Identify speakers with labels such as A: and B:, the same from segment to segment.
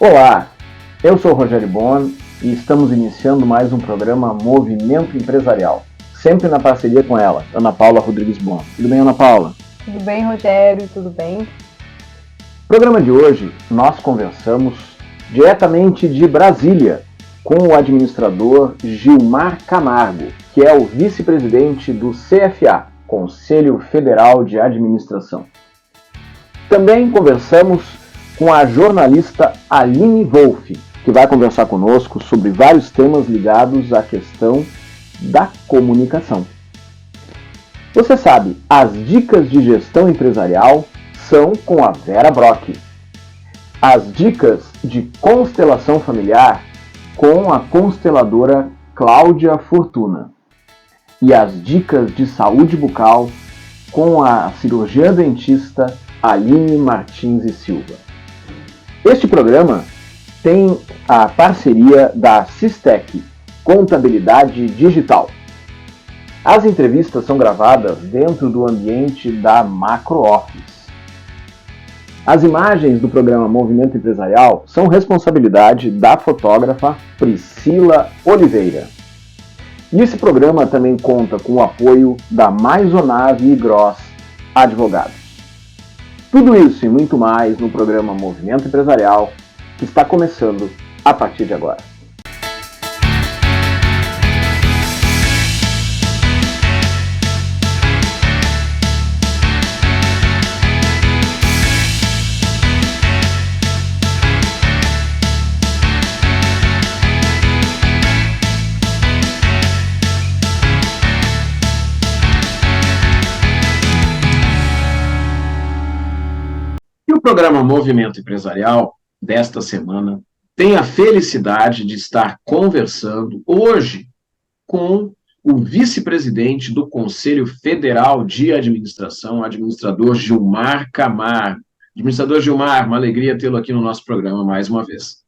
A: Olá, eu sou o Rogério Bon e estamos iniciando mais um programa Movimento Empresarial, sempre na parceria com ela, Ana Paula Rodrigues Bon. Tudo bem, Ana Paula?
B: Tudo bem, Rogério? Tudo bem?
A: No programa de hoje, nós conversamos diretamente de Brasília com o administrador Gilmar Camargo, que é o vice-presidente do CFA, Conselho Federal de Administração. Também conversamos com a jornalista Aline Wolff, que vai conversar conosco sobre vários temas ligados à questão da comunicação. Você sabe, as dicas de gestão empresarial são com a Vera Brock. As dicas de constelação familiar com a consteladora Cláudia Fortuna. E as dicas de saúde bucal com a cirurgiã dentista Aline Martins e Silva. Este programa tem a parceria da Sistec, Contabilidade Digital. As entrevistas são gravadas dentro do ambiente da Macro Office. As imagens do programa Movimento Empresarial são responsabilidade da fotógrafa Priscila Oliveira. E esse programa também conta com o apoio da Maisonave e Gross Advogados. Tudo isso e muito mais no programa Movimento Empresarial, que está começando a partir de agora. O programa Movimento Empresarial desta semana tem a felicidade de estar conversando hoje com o vice-presidente do Conselho Federal de Administração, o administrador Gilmar Camargo. Administrador Gilmar, uma alegria tê-lo aqui no nosso programa mais uma vez.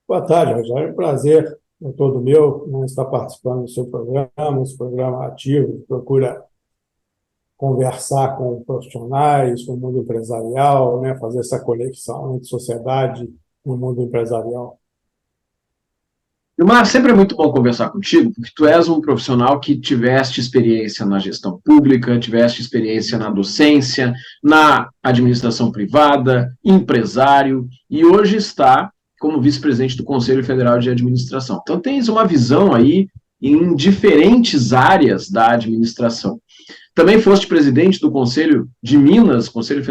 C: Boa tarde, Rogério. É um prazer, é todo meu, estar participando do seu programa, esse programa ativo, que procura conversar com profissionais, com o mundo empresarial, fazer essa conexão entre sociedade e o mundo empresarial.
A: Gilmar, sempre é muito bom conversar contigo, porque tu és um profissional que tiveste experiência na gestão pública, tiveste experiência na docência, na administração privada, empresário, e hoje está como vice-presidente do Conselho Federal de Administração. Então, tens uma visão aí em diferentes áreas da administração. Também foste presidente do Conselho de Minas, Conselho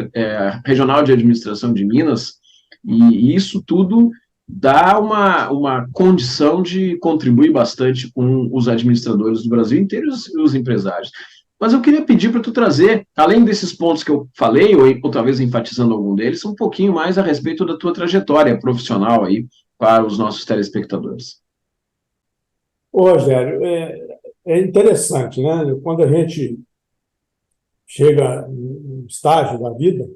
A: Regional de Administração de Minas, e isso tudo dá uma condição de contribuir bastante com os administradores do Brasil inteiro e os empresários. Mas eu queria pedir para tu trazer, além desses pontos que eu falei, ou talvez enfatizando algum deles, um pouquinho mais a respeito da tua trajetória profissional aí para os nossos telespectadores.
C: Ô, Rogério, é interessante, né? Quando a gente chega no estágio da vida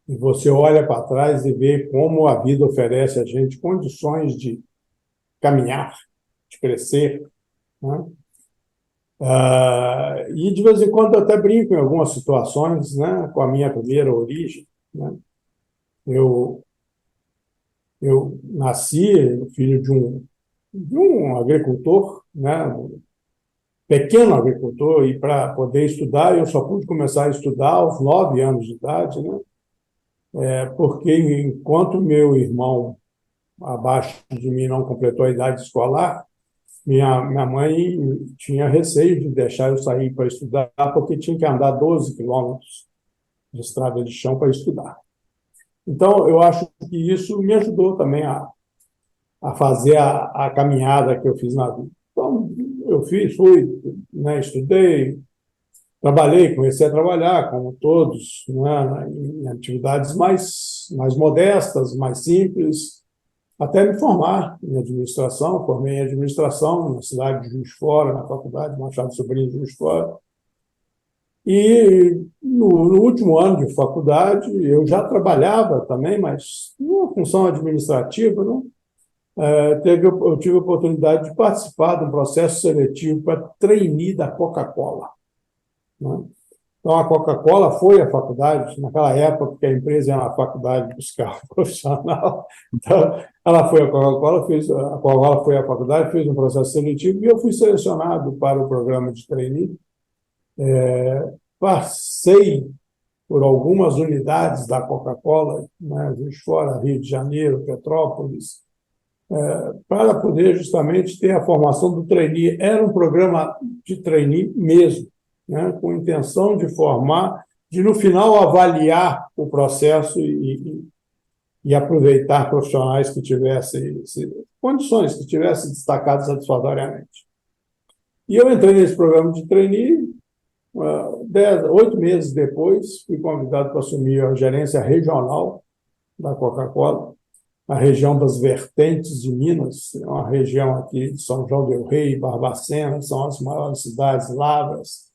C: e você olha para trás e vê como a vida oferece a gente condições de caminhar, de crescer, né? E de vez em quando eu até brinco em algumas situações, né, com a minha primeira origem, né? Eu nasci filho de um agricultor, né, pequeno agricultor, e para poder estudar, eu só pude começar a estudar aos 9 anos de idade, né? Porque enquanto meu irmão, abaixo de mim, não completou a idade escolar, minha mãe tinha receio de deixar eu sair para estudar, porque tinha que andar 12 quilômetros de estrada de chão para estudar. Então, eu acho que isso me ajudou também a fazer a caminhada que eu fiz na vida. Então, eu fui, né, estudei, trabalhei, comecei a trabalhar, como todos, né, em atividades mais modestas, mais simples, até me formar em administração. Formei em administração na cidade de Juiz de Fora, na faculdade Machado Sobrinho de Juiz de Fora. E no último ano de faculdade, eu já trabalhava também, mas numa função administrativa, né? Eu tive a oportunidade de participar de um processo seletivo para trainee da Coca-Cola, né? Então, a Coca-Cola foi à faculdade, naquela época, porque a empresa era uma faculdade buscar profissional. Então, ela foi à Coca-Cola, a Coca-Cola foi à faculdade, fez um processo seletivo e eu fui selecionado para o programa de trainee. Passei por algumas unidades da Coca-Cola, né, Juiz de Fora, Rio de Janeiro, Petrópolis, para poder justamente ter a formação do trainee. Era um programa de trainee mesmo, né, com intenção de formar, de no final avaliar o processo e aproveitar profissionais que tivessem condições, que tivessem destacado satisfatoriamente. E eu entrei nesse programa de trainee. 8 meses depois, fui convidado para assumir a gerência regional da Coca-Cola, a região das Vertentes de Minas, é uma região aqui de São João del Rei, Barbacena, são as maiores cidades, Lavras.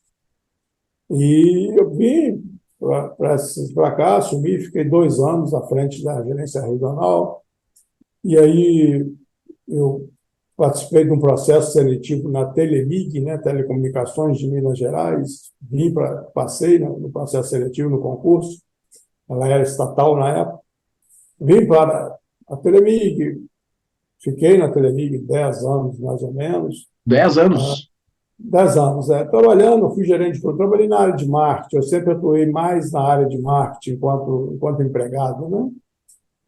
C: E eu vim para cá, assumi, fiquei 2 anos à frente da gerência regional, e aí eu participei de um processo seletivo na Telemig, né, Telecomunicações de Minas Gerais, passei no processo seletivo, no concurso, ela era estatal na época, vim para a Telemig, fiquei na Telemig 10 anos, mais ou menos.
A: 10 anos?
C: 10 anos, trabalhando, fui gerente de produto, trabalhei na área de marketing, eu sempre atuei mais na área de marketing enquanto empregado, né?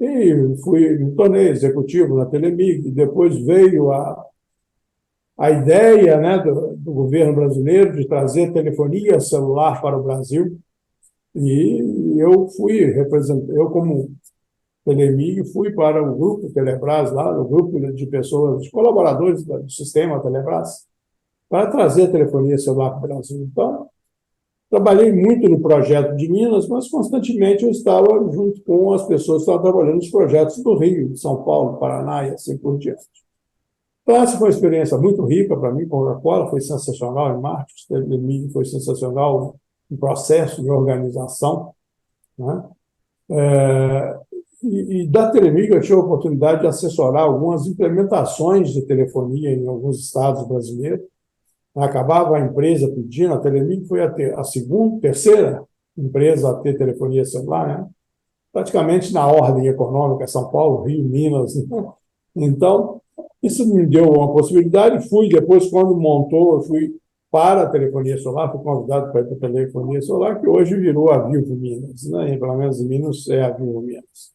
C: E me tornei executivo na Telemig, depois veio a ideia, né, do governo brasileiro de trazer telefonia celular para o Brasil, e eu como Telemig, fui para o grupo Telebrás, lá, o grupo de pessoas, de colaboradores do sistema Telebrás, para trazer a telefonia celular para o Brasil. Então, trabalhei muito no projeto de Minas, mas constantemente eu estava junto com as pessoas que estavam trabalhando nos projetos do Rio, de São Paulo, Paraná e assim por diante. Então, essa foi uma experiência muito rica para mim. Coca-Cola foi sensacional em marketing, Telemig foi sensacional em processo de organização, né? E da Telemig eu tive a oportunidade de assessorar algumas implementações de telefonia em alguns estados brasileiros. Acabava a empresa pedindo, a Telemig foi a terceira empresa a ter telefonia celular, né? Praticamente na ordem econômica, São Paulo, Rio, Minas. Né? Então, isso me deu uma possibilidade. Depois, quando montou, eu fui para a telefonia solar, fui convidado para ir para a telefonia solar, que hoje virou a Vivo Minas, né? Pelo menos em Minas é a Vivo Minas.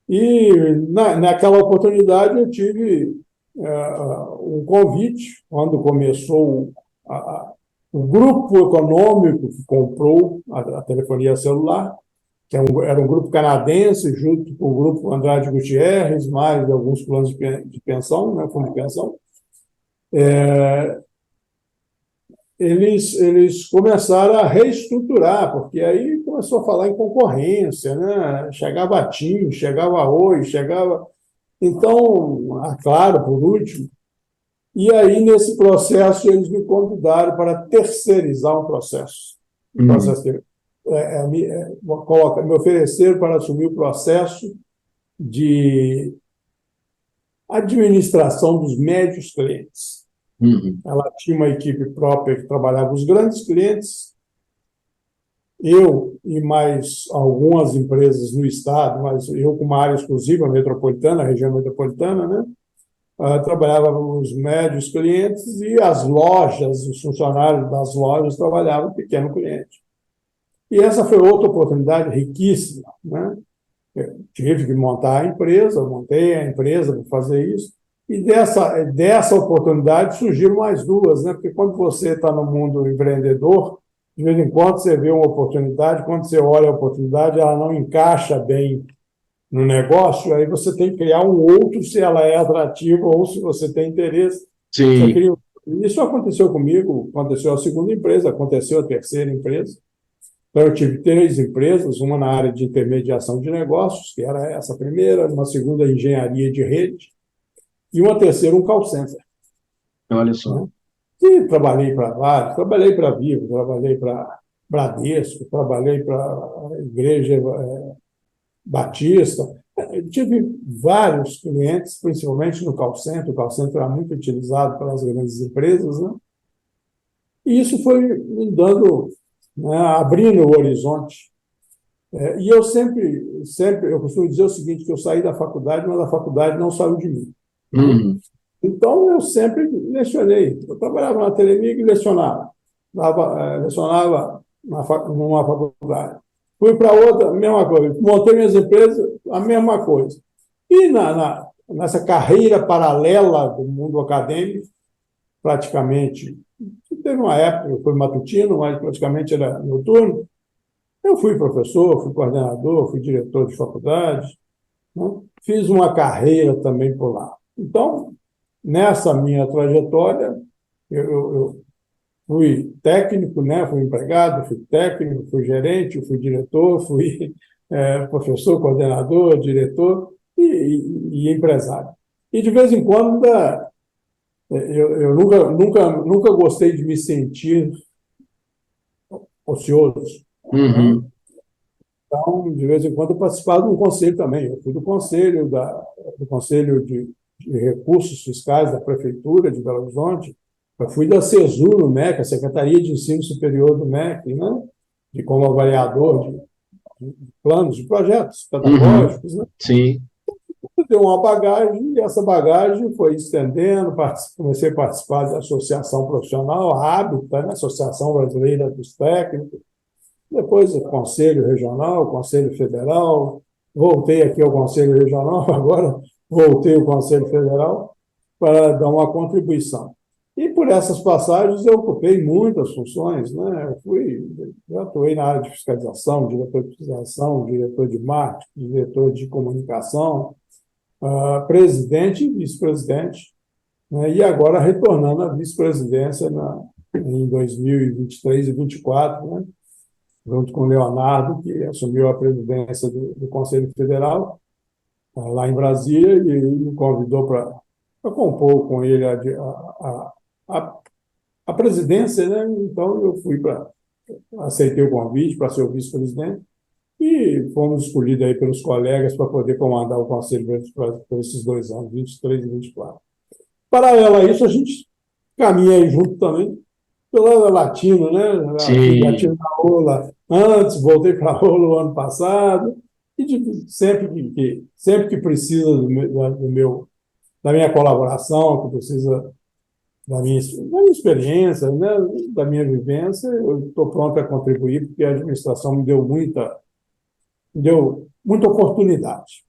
C: E naquela oportunidade eu tive um convite, quando começou o grupo econômico que comprou a telefonia celular, que era um grupo canadense, junto com o grupo Andrade Gutierrez, mais alguns planos de pensão, né, fundo de pensão. Eles começaram a reestruturar, porque aí começou a falar em concorrência, né? Chegava TIM, chegava Oi, chegava... Então, a Claro, por último. E aí, nesse processo, eles me convidaram para terceirizar um processo. Me ofereceram para assumir o processo de administração dos médios clientes. Ela tinha uma equipe própria que trabalhava os grandes clientes. Eu e mais algumas empresas no estado, mas eu com uma área exclusiva metropolitana, região metropolitana, né? Trabalhava os médios clientes e as lojas, os funcionários das lojas trabalhavam pequeno cliente. E essa foi outra oportunidade riquíssima, né? Eu tive que montar a empresa, montei a empresa para fazer isso. E dessa oportunidade surgiram mais 2, né? Porque quando você está no mundo empreendedor, de vez em quando você vê uma oportunidade, quando você olha a oportunidade, ela não encaixa bem no negócio, aí você tem que criar um outro se ela é atrativa ou se você tem interesse.
A: Sim.
C: Isso aconteceu comigo, aconteceu a segunda empresa, aconteceu a terceira empresa. Então, eu tive 3 empresas, uma na área de intermediação de negócios, que era essa primeira, uma segunda, engenharia de rede, e uma terceira, um call center.
A: Olha só.
C: Né? E trabalhei para vários, trabalhei para Vivo, trabalhei para Bradesco, trabalhei para a Igreja Batista. Eu tive vários clientes, principalmente no call center. O call center era muito utilizado pelas grandes empresas, né? E isso foi me dando né, abrindo o horizonte. E eu sempre, eu costumo dizer o seguinte, que eu saí da faculdade, mas a faculdade não saiu de mim.
A: Uhum.
C: Então, eu sempre lecionei. Eu trabalhava na Telemig e lecionava. Lecionava numa faculdade. Fui para outra, mesma coisa. Montei minhas empresas, a mesma coisa. E nessa carreira paralela do mundo acadêmico, praticamente, teve uma época que eu fui matutino, mas praticamente era noturno. Eu fui professor, fui coordenador, fui diretor de faculdade, né? Fiz uma carreira também por lá. Então, nessa minha trajetória, eu fui técnico, né? Fui empregado, fui técnico, fui gerente, fui diretor, fui professor, coordenador, diretor e empresário. E, de vez em quando, eu nunca gostei de me sentir ocioso. Né?
A: Uhum.
C: Então, de vez em quando, eu participava de um conselho também. Eu fui do conselho, do conselho de Recursos Fiscais da Prefeitura de Belo Horizonte. Eu fui da CESU no MEC, a Secretaria de Ensino Superior do MEC, né? Como avaliador de planos, de projetos
A: Uhum.
C: pedagógicos. Né?
A: Sim.
C: Deu uma bagagem, e essa bagagem foi estendendo, comecei a participar da associação profissional, a ABTA, né? Associação Brasileira dos Técnicos, depois o Conselho Regional, Conselho Federal, voltei aqui ao Conselho Regional, agora voltei ao Conselho Federal para dar uma contribuição. E por essas passagens eu ocupei muitas funções, né? Eu atuei na área de fiscalização, diretor de fiscalização, diretor de marketing, diretor de comunicação, presidente e vice-presidente, né? E agora retornando à vice-presidência em 2023 e 2024, né? Junto com o Leonardo, que assumiu a presidência do Conselho Federal, lá em Brasília, e ele me convidou para compor com ele a presidência, né? Então, aceitei o convite para ser o vice-presidente e fomos escolhidos aí pelos colegas para poder comandar o Conselho por esses 2 anos, 23 e 24. Paralelo a isso, a gente caminha aí junto também pela Latino, né? Fui
A: Sim.
C: Latino na Ola antes, voltei para a Ola o ano passado, e sempre que precisa da minha colaboração, que precisa da minha experiência, né? Da minha vivência, eu estou pronto a contribuir, porque a administração me deu muita oportunidade.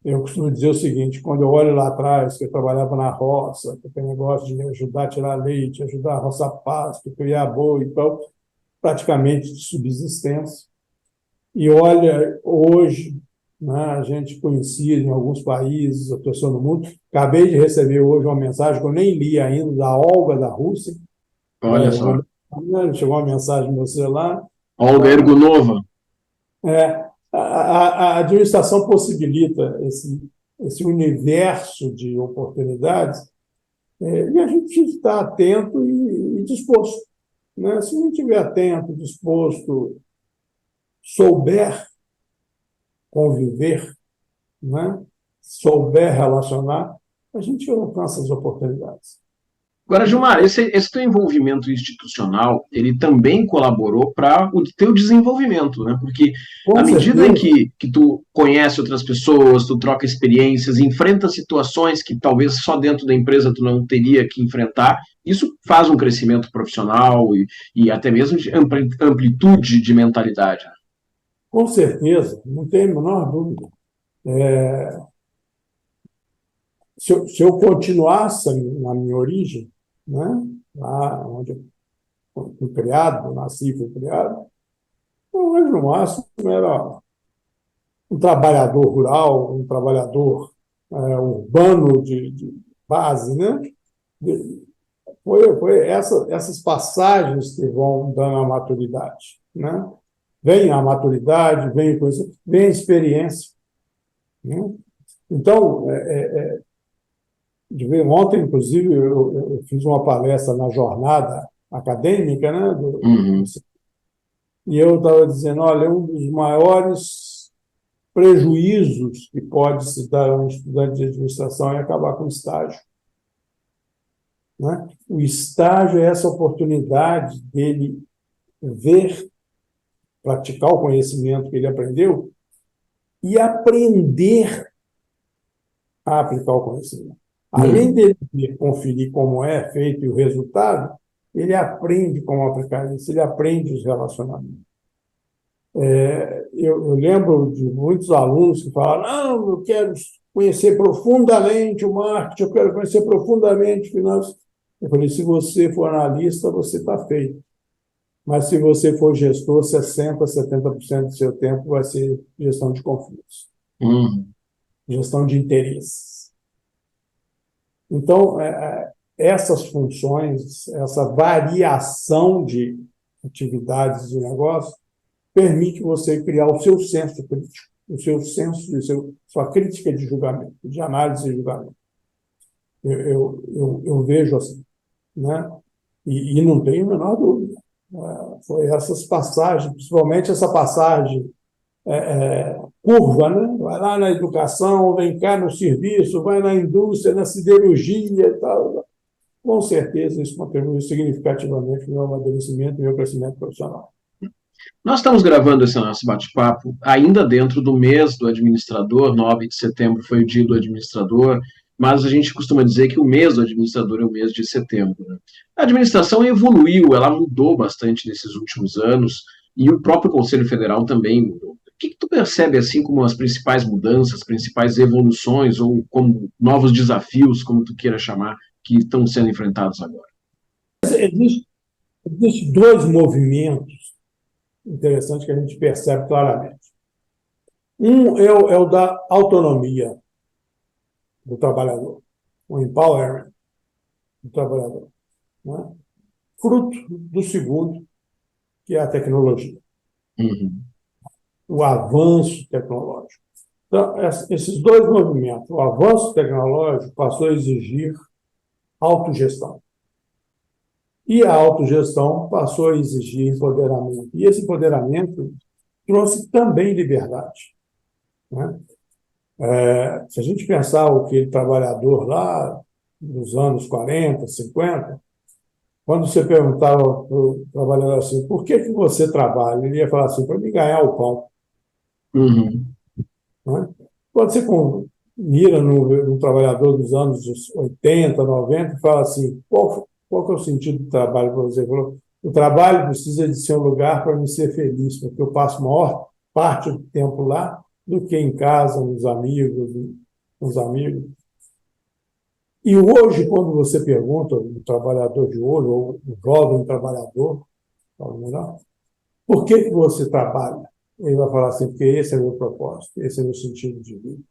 C: Eu costumo dizer o seguinte, quando eu olho lá atrás, que eu trabalhava na roça, que tem negócio de ajudar a tirar leite, ajudar a roçar pasto, criar boi e tal, praticamente de subsistência. E olha, hoje, né, a gente conhecia em alguns países, a pessoa no mundo. Acabei de receber hoje uma mensagem que eu nem li ainda, da Olga, da Rússia.
A: Olha só.
C: Chegou uma mensagem no meu celular.
A: Olga Ergunova.
C: A administração possibilita esse universo de oportunidades, e a gente está atento e disposto. Né? Se não estiver atento, disposto, souber conviver, né? Souber relacionar, a gente alcança as oportunidades.
A: Agora, Gilmar, esse teu envolvimento institucional, ele também colaborou para o teu desenvolvimento, né? Porque à
C: Com
A: medida em
C: certeza,
A: que tu conhece outras pessoas, tu troca experiências, enfrenta situações que talvez só dentro da empresa tu não teria que enfrentar, isso faz um crescimento profissional e até mesmo de amplitude de mentalidade.
C: com certeza, não tem a menor dúvida. Se eu continuasse na minha origem, né? Lá onde eu fui criado, nasci e fui criado, eu hoje no máximo era um trabalhador rural, um trabalhador urbano de base, né? Foi essas passagens que vão dando a maturidade, né? Vem a maturidade, vem vem a experiência, né? Então, ontem, inclusive, eu fiz uma palestra na jornada acadêmica, né?
A: Uhum.
C: E eu estava dizendo, olha, um dos maiores prejuízos que pode se dar a um estudante de administração é acabar com o estágio. Né? O estágio é essa oportunidade dele ver praticar o conhecimento que ele aprendeu e aprender a aplicar o conhecimento. Além dele conferir como é feito e o resultado, ele aprende como aplicar isso, ele aprende os relacionamentos. Eu lembro de muitos alunos que falaram: não, eu quero conhecer profundamente o marketing, eu quero conhecer profundamente finanças. Eu falei: se você for analista, você está feito. Mas se você for gestor, 60%, 70% do seu tempo vai ser gestão de conflitos, gestão de interesses. Então, essas funções, essa variação de atividades de negócio, permite você criar o seu senso crítico, o seu senso, sua crítica de julgamento, de análise e julgamento. Eu vejo assim, né? E não tenho a menor dúvida. Foi essas passagens, principalmente essa passagem curva, né? Vai lá na educação, vem cá no serviço, vai na indústria, na siderurgia e tal. Com certeza isso contribui significativamente no meu amadurecimento e no meu crescimento profissional.
A: Nós estamos gravando esse nosso bate-papo ainda dentro do mês do administrador. 9 de setembro foi o dia do administrador, mas a gente costuma dizer que o mês do administrador é o mês de setembro, né? A administração evoluiu, ela mudou bastante nesses últimos anos, e o próprio Conselho Federal também mudou. O que tu percebe assim como as principais mudanças, as principais evoluções, ou como novos desafios, como tu queira chamar, que estão sendo enfrentados agora?
C: Existem dois movimentos interessantes que a gente percebe claramente. Um é o da autonomia do trabalhador, o empowerment do trabalhador, né? Fruto do segundo, que é a tecnologia, o avanço tecnológico. Então, esses dois movimentos, o avanço tecnológico passou a exigir autogestão. E a autogestão passou a exigir empoderamento. E esse empoderamento trouxe também liberdade, né? Se a gente pensar o que trabalhador lá nos anos 40, 50, quando você perguntava para o trabalhador assim: por que você trabalha? Ele ia falar assim: para me ganhar o pão. Né? Quando você mira no trabalhador dos anos 80, 90, fala assim: qual que é o sentido do trabalho para você? Ele falou: o trabalho precisa de ser um lugar para me ser feliz, porque eu passo maior parte do tempo lá do que em casa, com os amigos. E hoje, quando você pergunta ao trabalhador de hoje, ou o jovem trabalhador, por que você trabalha? Ele vai falar assim: porque esse é o meu propósito, esse é o meu sentido de vida.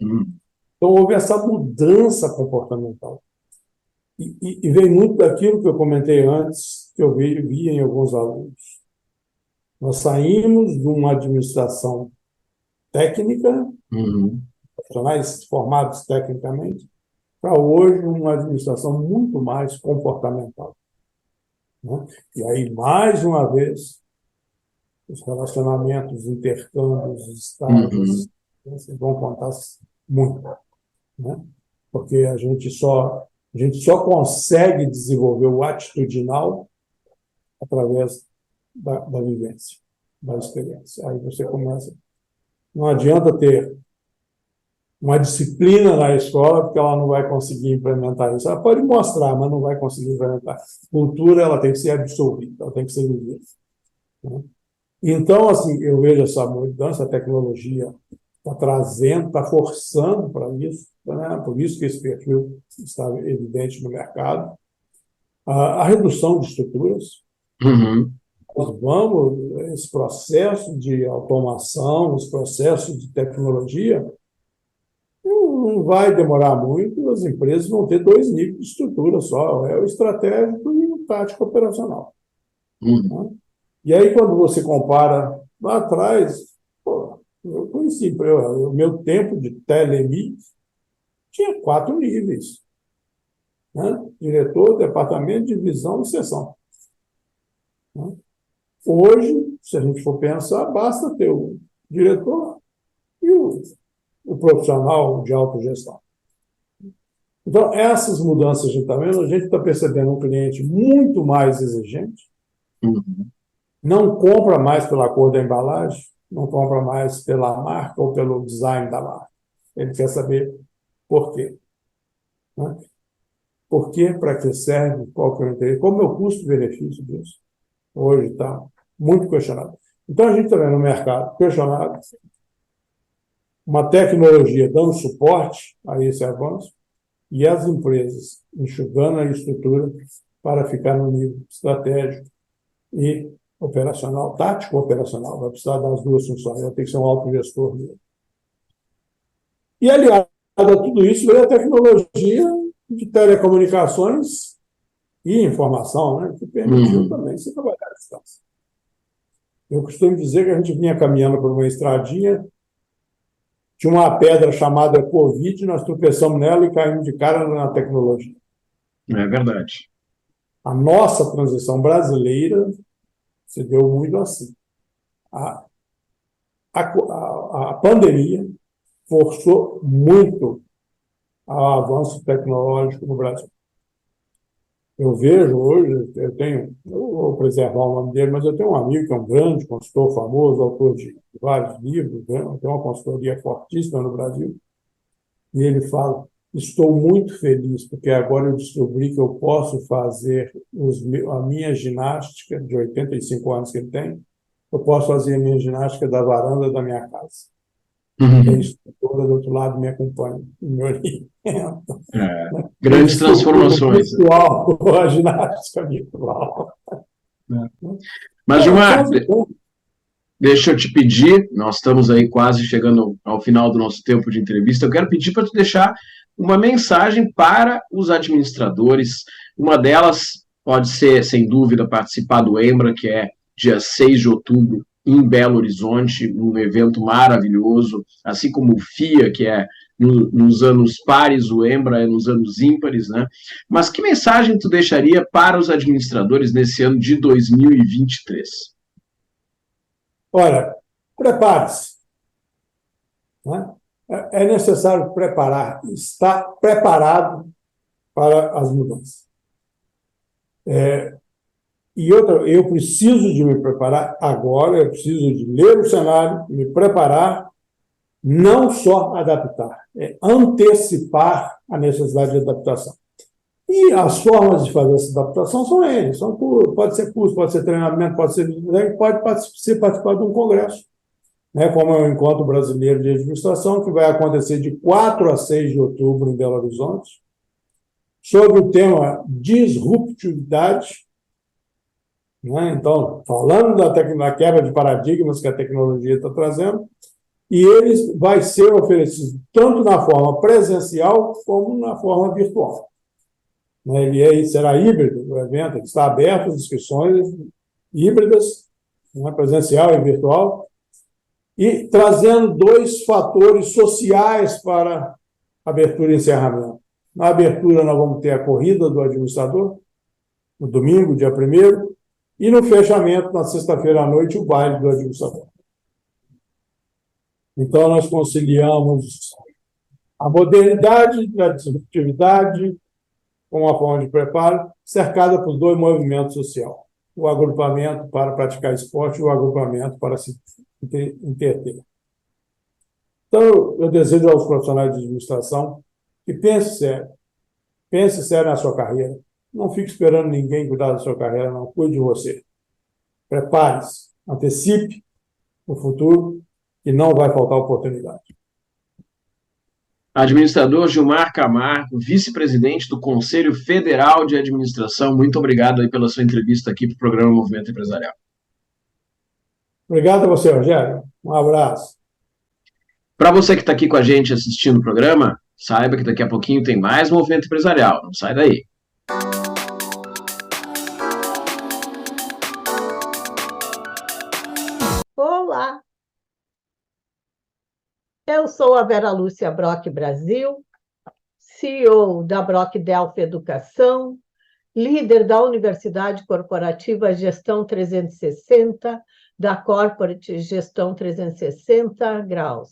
C: Então, houve essa mudança comportamental. E vem muito daquilo que eu comentei antes, que eu via em alguns alunos. Nós saímos de uma administração técnica, profissionais formados tecnicamente, para hoje uma administração muito mais comportamental, né? E aí, mais uma vez, os relacionamentos, intercâmbios, estágios, vão contar muito, né? Porque a gente só consegue desenvolver o atitudinal através da vivência, da experiência. Aí você começa. Não adianta ter uma disciplina na escola, porque ela não vai conseguir implementar isso. Ela pode mostrar, mas não vai conseguir implementar. Cultura, ela tem que ser absorvida, ela tem que ser vivida, né? Então, assim, eu vejo essa mudança, a tecnologia está trazendo, está forçando para isso, né? Por isso que esse perfil está evidente no mercado. A redução de estruturas. Esse processo de automação, esse processo de tecnologia, não vai demorar muito, as empresas vão ter dois níveis de estrutura só: é o estratégico e o tático operacional. Né? E aí, quando você compara lá atrás, eu conheci, o meu tempo de telemídia tinha 4 níveis, né? Diretor, departamento, divisão e seção. Né? Hoje, se a gente for pensar, basta ter o diretor e o profissional de autogestão. Então, essas mudanças a gente está vendo, a gente está percebendo um cliente muito mais exigente, não compra mais pela cor da embalagem, não compra mais pela marca ou pelo design da marca. Ele quer saber por quê, né? Por quê, para que serve, qual que é o interesse, como é o custo-benefício disso. Hoje está muito questionado. Então, a gente está vendo no mercado questionado, uma tecnologia dando suporte a esse avanço e as empresas enxugando a estrutura para ficar no nível estratégico e operacional, tático operacional. Vai precisar das duas funções, vai ter que ser um autogestor mesmo. E, aliado a tudo isso, veio a tecnologia de telecomunicações e informação, né, que permitiu também se trabalhar à distância. Eu costumo dizer que a gente vinha caminhando por uma estradinha, tinha uma pedra chamada Covid, nós tropeçamos nela e caímos de cara na tecnologia.
A: É verdade.
C: A nossa transição brasileira se deu muito assim. A pandemia forçou muito o avanço tecnológico no Brasil. Eu vejo hoje, eu vou preservar o nome dele, mas eu tenho um amigo que é um grande consultor famoso, autor de vários livros, né? Tem uma consultoria fortíssima no Brasil, e ele fala: estou muito feliz, porque agora eu descobri que eu posso fazer a minha ginástica, de 85 anos que ele tem, eu posso fazer a minha ginástica da varanda da minha casa. A instrutora do outro lado me acompanha, me orienta.
A: Grandes transformações.
C: A ginástica virtual.
A: Mas, Gilmar, deixa eu te pedir, nós estamos aí quase chegando ao final do nosso tempo de entrevista, eu quero pedir para tu deixar uma mensagem para os administradores. Uma delas pode ser, sem dúvida, participar do EMBRA, que é dia 6 de outubro, em Belo Horizonte, um evento maravilhoso, assim como o FIA, que é nos anos pares, o EMBRA é nos anos ímpares, né? Mas que mensagem tu deixaria para os administradores nesse ano de 2023?
C: Olha, prepare-se, né? É necessário preparar, estar preparado para as mudanças. E outra, eu preciso de me preparar agora, eu preciso de ler o cenário, me preparar, não só adaptar, antecipar a necessidade de adaptação. E as formas de fazer essa adaptação são eles. Pode ser curso, pode ser treinamento, pode participar de um congresso, né, como é o Encontro Brasileiro de Administração, que vai acontecer de 4 a 6 de outubro em Belo Horizonte, sobre o tema disruptividade. Né? Então, falando da quebra de paradigmas que a tecnologia está trazendo, e ele vai ser oferecido tanto na forma presencial como na forma virtual. Ele será híbrido, o evento está aberto às inscrições híbridas, né, presencial e virtual, e trazendo 2 fatores sociais para abertura e encerramento. Na abertura, nós vamos ter a corrida do administrador, no domingo, dia 1º, e no fechamento, na sexta-feira à noite, o baile do administrador. Então, nós conciliamos a modernidade da disruptividade com uma forma de preparo, cercada por 2 movimentos sociais: o agrupamento para praticar esporte e o agrupamento para se entreter. Então, eu desejo aos profissionais de administração que pense sério na sua carreira. Não fique esperando ninguém cuidar da sua carreira, não. Cuide de você. Prepare-se, antecipe o futuro, e não vai faltar oportunidade.
A: Administrador Gilmar Camargo, vice-presidente do Conselho Federal de Administração, muito obrigado aí pela sua entrevista aqui para o programa Movimento Empresarial.
C: Obrigado a você, Rogério. Um abraço.
A: Para você que está aqui com a gente assistindo o programa, saiba que daqui a pouquinho tem mais Movimento Empresarial. Não sai daí.
D: Olá! Eu sou a Vera Lúcia Brock Brasil, CEO da Brock Delphi Educação, líder da Universidade Corporativa Gestão 360, da Corporate Gestão 360 Graus.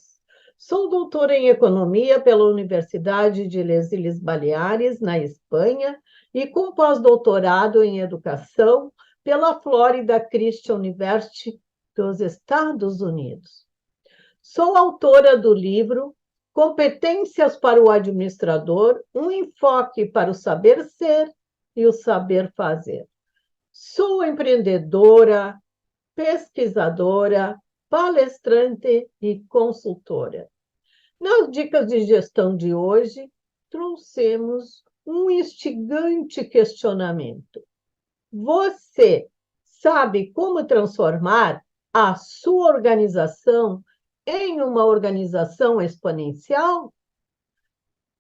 D: Sou doutora em Economia pela Universidade de Les Illes Baleares, na Espanha, e com pós-doutorado em Educação pela Florida Christian University dos Estados Unidos. Sou autora do livro Competências para o Administrador, um enfoque para o saber ser e o saber fazer. Sou empreendedora, pesquisadora, palestrante e consultora. Nas dicas de gestão de hoje, trouxemos um instigante questionamento. Você sabe como transformar a sua organização em uma organização exponencial?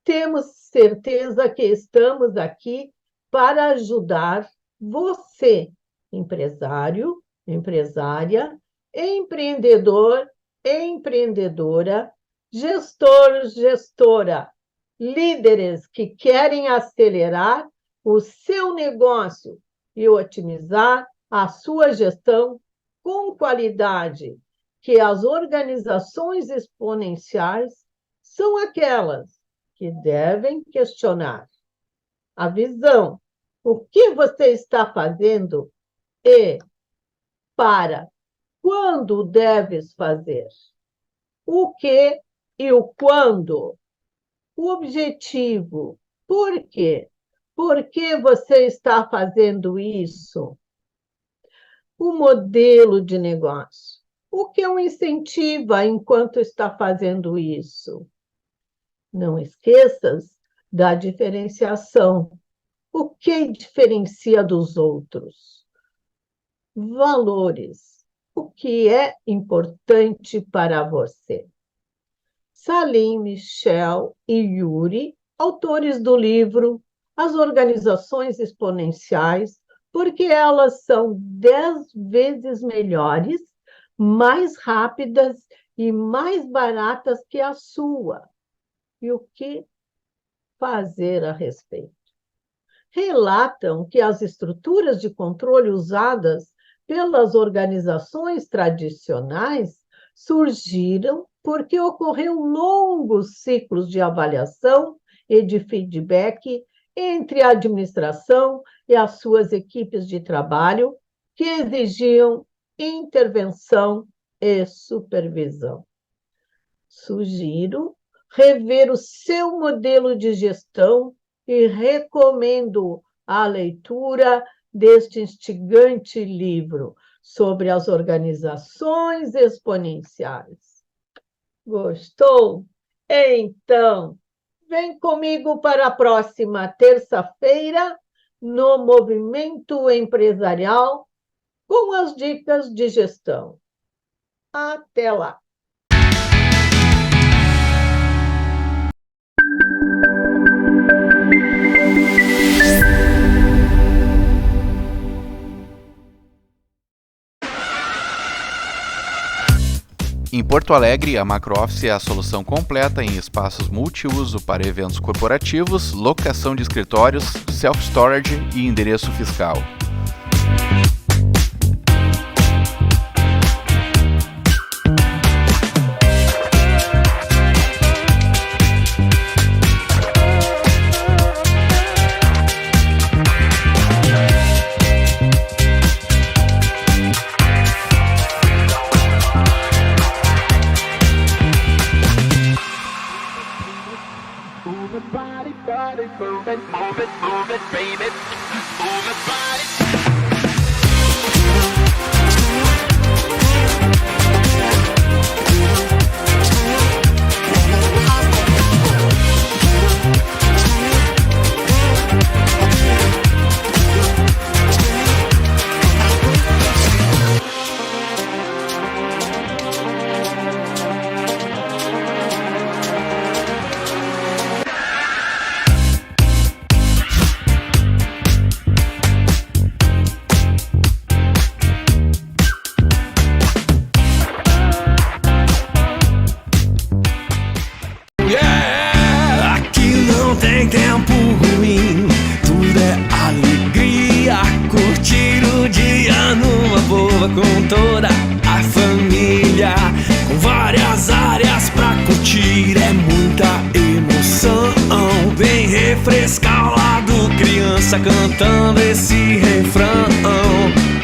D: Temos certeza que estamos aqui para ajudar você, empresário, empresária, empreendedor, empreendedora, gestor, gestora, líderes que querem acelerar o seu negócio e otimizar a sua gestão com qualidade, que as organizações exponenciais são aquelas que devem questionar a visão, o que você está fazendo e para quando deves fazer, o que e o quando, o objetivo, por quê? Por que você está fazendo isso? O modelo de negócio. O que o incentiva enquanto está fazendo isso? Não esqueças da diferenciação. O que diferencia dos outros? Valores. O que é importante para você? Salim, Michel e Yuri, autores do livro As Organizações Exponenciais, porque elas são 10 vezes melhores, mais rápidas e mais baratas que a sua. E o que fazer a respeito? Relatam que as estruturas de controle usadas pelas organizações tradicionais surgiram porque ocorreu longos ciclos de avaliação e de feedback entre a administração e as suas equipes de trabalho, que exigiam intervenção e supervisão. Sugiro rever o seu modelo de gestão e recomendo a leitura deste instigante livro sobre as organizações exponenciais. Gostou? Então, vem comigo para a próxima terça-feira no Movimento Empresarial com as dicas de gestão. Até lá!
E: Em Porto Alegre, a MacroOffice é a solução completa em espaços multiuso para eventos corporativos, locação de escritórios, self-storage e endereço fiscal.
F: Com toda a família, com várias áreas pra curtir, é muita emoção. Vem refrescar o lado criança cantando esse refrão.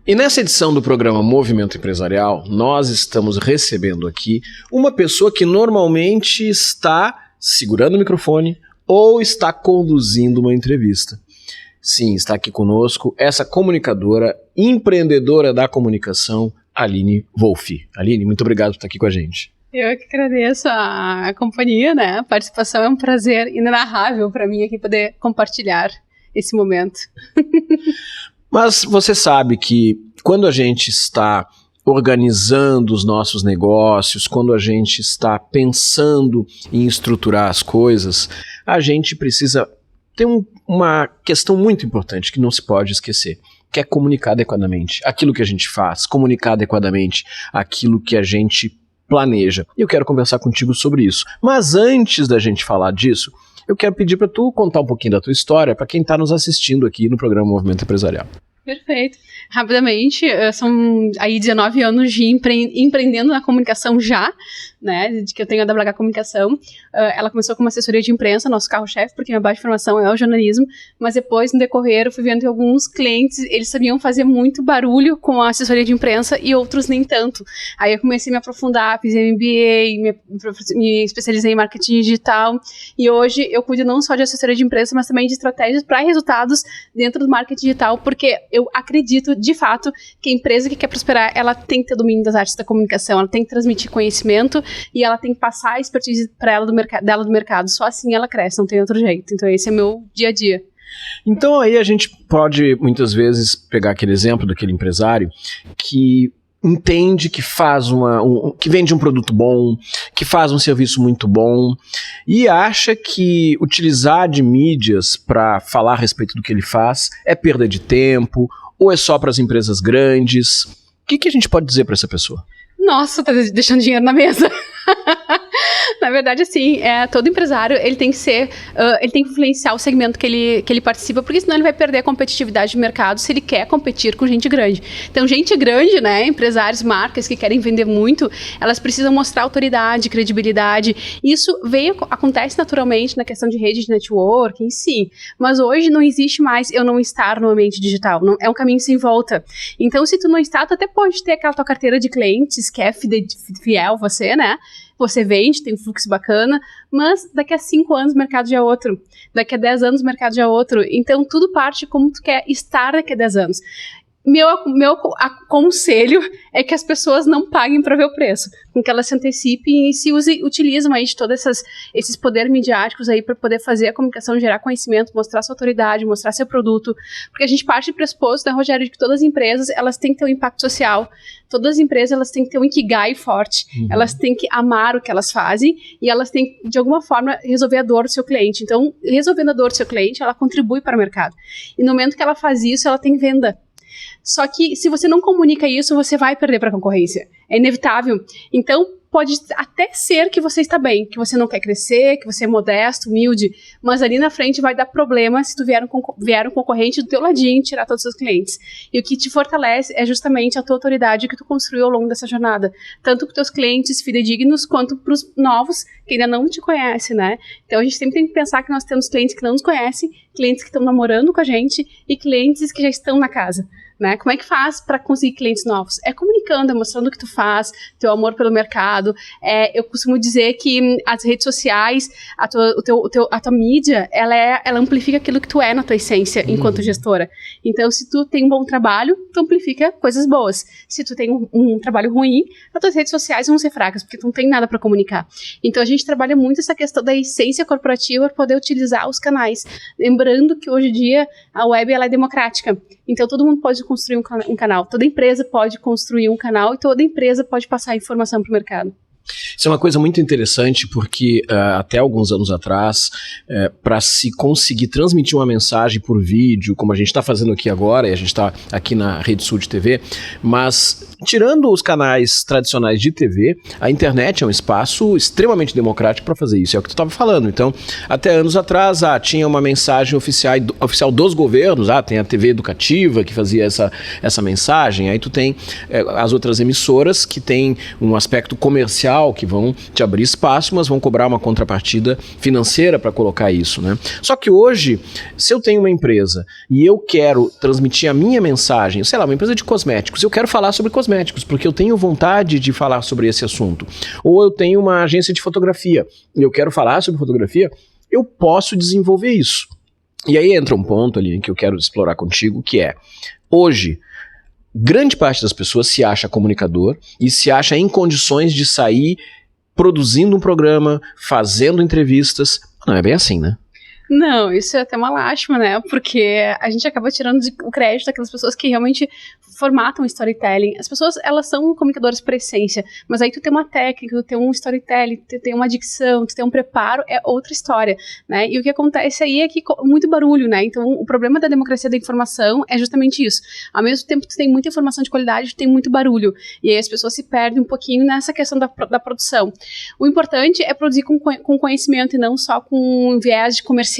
G: E nessa edição do programa Movimento Empresarial, nós estamos recebendo aqui uma pessoa que normalmente está segurando o microfone ou está conduzindo uma entrevista. Sim, está aqui conosco essa comunicadora, empreendedora da comunicação, Aline Wolff. Aline, muito obrigado por estar aqui com a gente.
H: Eu que agradeço a companhia, né? A participação é um prazer inenarrável para mim aqui poder compartilhar esse momento.
G: Mas você sabe que quando a gente está organizando os nossos negócios, quando a gente está pensando em estruturar as coisas, a gente precisa ter uma questão muito importante que não se pode esquecer, que é comunicar adequadamente aquilo que a gente faz, comunicar adequadamente aquilo que a gente planeja. E eu quero conversar contigo sobre isso. Mas antes da gente falar disso, eu quero pedir para tu contar um pouquinho da tua história para quem está nos assistindo aqui no programa Movimento Empresarial.
H: Perfeito. Rapidamente, são aí 19 anos de empreendendo na comunicação já, né, de que eu tenho a WH Comunicação. Ela começou como assessoria de imprensa, nosso carro-chefe, porque minha base de formação é o jornalismo, mas depois, no decorrer, eu fui vendo que alguns clientes, eles sabiam fazer muito barulho com a assessoria de imprensa e outros nem tanto. Aí eu comecei a me aprofundar, fiz MBA, me especializei em marketing digital, e hoje eu cuido não só de assessoria de imprensa, mas também de estratégias para resultados dentro do marketing digital, porque eu acredito, de fato, que a empresa que quer prosperar, ela tem que ter domínio das artes da comunicação, ela tem que transmitir conhecimento e ela tem que passar a expertise para ela dela do mercado. Só assim ela cresce, não tem outro jeito. Então esse é meu dia a dia.
G: Então aí a gente pode, muitas vezes, pegar aquele exemplo daquele empresário que entende que faz que vende um produto bom, que faz um serviço muito bom e acha que utilizar de mídias para falar a respeito do que ele faz é perda de tempo ou é só para as empresas grandes. O que a gente pode dizer para essa pessoa?
H: Nossa, tá deixando dinheiro na mesa. Na verdade, assim, todo empresário, ele tem que ser, ele tem que influenciar o segmento que ele participa, porque senão ele vai perder a competitividade de mercado se ele quer competir com gente grande. Então, gente grande, né, empresários, marcas que querem vender muito, elas precisam mostrar autoridade, credibilidade. Isso acontece naturalmente na questão de rede de networking, sim, mas hoje não existe mais eu não estar no ambiente digital, não, é um caminho sem volta. Então, se tu não está, tu até pode ter aquela tua carteira de clientes que é fiel você, né? Você vende, tem um fluxo bacana, mas daqui a 5 anos o mercado já é outro, daqui a 10 anos o mercado já é outro, então tudo parte de como tu quer estar daqui a 10 anos. Meu conselho é que as pessoas não paguem para ver o preço, com que elas se antecipem e utilizam aí de todos esses poderes midiáticos aí para poder fazer a comunicação, gerar conhecimento, mostrar sua autoridade, mostrar seu produto, porque a gente parte do pressuposto, né, Rogério, de que todas as empresas, elas têm que ter um impacto social, todas as empresas, elas têm que ter um ikigai forte, elas têm que amar o que elas fazem e elas têm que, de alguma forma, resolver a dor do seu cliente. Então, resolvendo a dor do seu cliente, ela contribui para o mercado. E no momento que ela faz isso, ela tem venda. Só que se você não comunica isso, você vai perder para a concorrência. É inevitável. Então, pode até ser que você está bem, que você não quer crescer, que você é modesto, humilde, mas ali na frente vai dar problema se tu vier um concorrente do teu ladinho e tirar todos os seus clientes. E o que te fortalece é justamente a tua autoridade que tu construiu ao longo dessa jornada, tanto para os teus clientes fidedignos quanto para os novos que ainda não te conhecem, né? Então a gente sempre tem que pensar que nós temos clientes que não nos conhecem, clientes que estão namorando com a gente e clientes que já estão na casa. Né? Como é que faz para conseguir clientes novos? É comunicando, é mostrando o que tu faz, teu amor pelo mercado. Eu costumo dizer que as redes sociais, a tua mídia, ela amplifica aquilo que tu é na tua essência enquanto gestora. Então, se tu tem um bom trabalho, tu amplifica coisas boas. Se tu tem um trabalho ruim, as tuas redes sociais vão ser fracas, porque tu não tem nada para comunicar. Então, a gente trabalha muito essa questão da essência corporativa para poder utilizar os canais. Lembrando que hoje em dia a web ela é democrática. Então, todo mundo pode construir um canal. Toda empresa pode construir um canal e toda empresa pode passar informação para o mercado.
G: Isso é uma coisa muito interessante porque até alguns anos atrás, para se conseguir transmitir uma mensagem por vídeo, como a gente está fazendo aqui agora, e a gente está aqui na Rede Sul de TV, mas tirando os canais tradicionais de TV, a internet é um espaço extremamente democrático para fazer isso, é o que tu estava falando. Então, até anos atrás, tinha uma mensagem oficial dos governos, tem a TV educativa que fazia essa mensagem, aí tu tem as outras emissoras que tem um aspecto comercial comercial, que vão te abrir espaço, mas vão cobrar uma contrapartida financeira para colocar isso, né? Só que hoje, se eu tenho uma empresa e eu quero transmitir a minha mensagem, sei lá, uma empresa de cosméticos, eu quero falar sobre cosméticos, porque eu tenho vontade de falar sobre esse assunto. Ou eu tenho uma agência de fotografia e eu quero falar sobre fotografia, eu posso desenvolver isso. E aí entra um ponto ali que eu quero explorar contigo, que é, hoje, grande parte das pessoas se acha comunicador e se acha em condições de sair produzindo um programa, fazendo entrevistas. Não é bem assim, né?
H: Não, isso é até uma lástima, né? Porque a gente acaba tirando o crédito daquelas pessoas que realmente formatam storytelling. As pessoas, elas são comunicadoras por essência, mas aí tu tem uma técnica, tu tem um storytelling, tu tem uma dicção, tu tem um preparo, é outra história, né? E o que acontece aí é que muito barulho, né? Então, o problema da democracia da informação é justamente isso. Ao mesmo tempo que tu tem muita informação de qualidade, tu tem muito barulho. E aí as pessoas se perdem um pouquinho nessa questão da produção. O importante é produzir com conhecimento e não só com viés de comercial.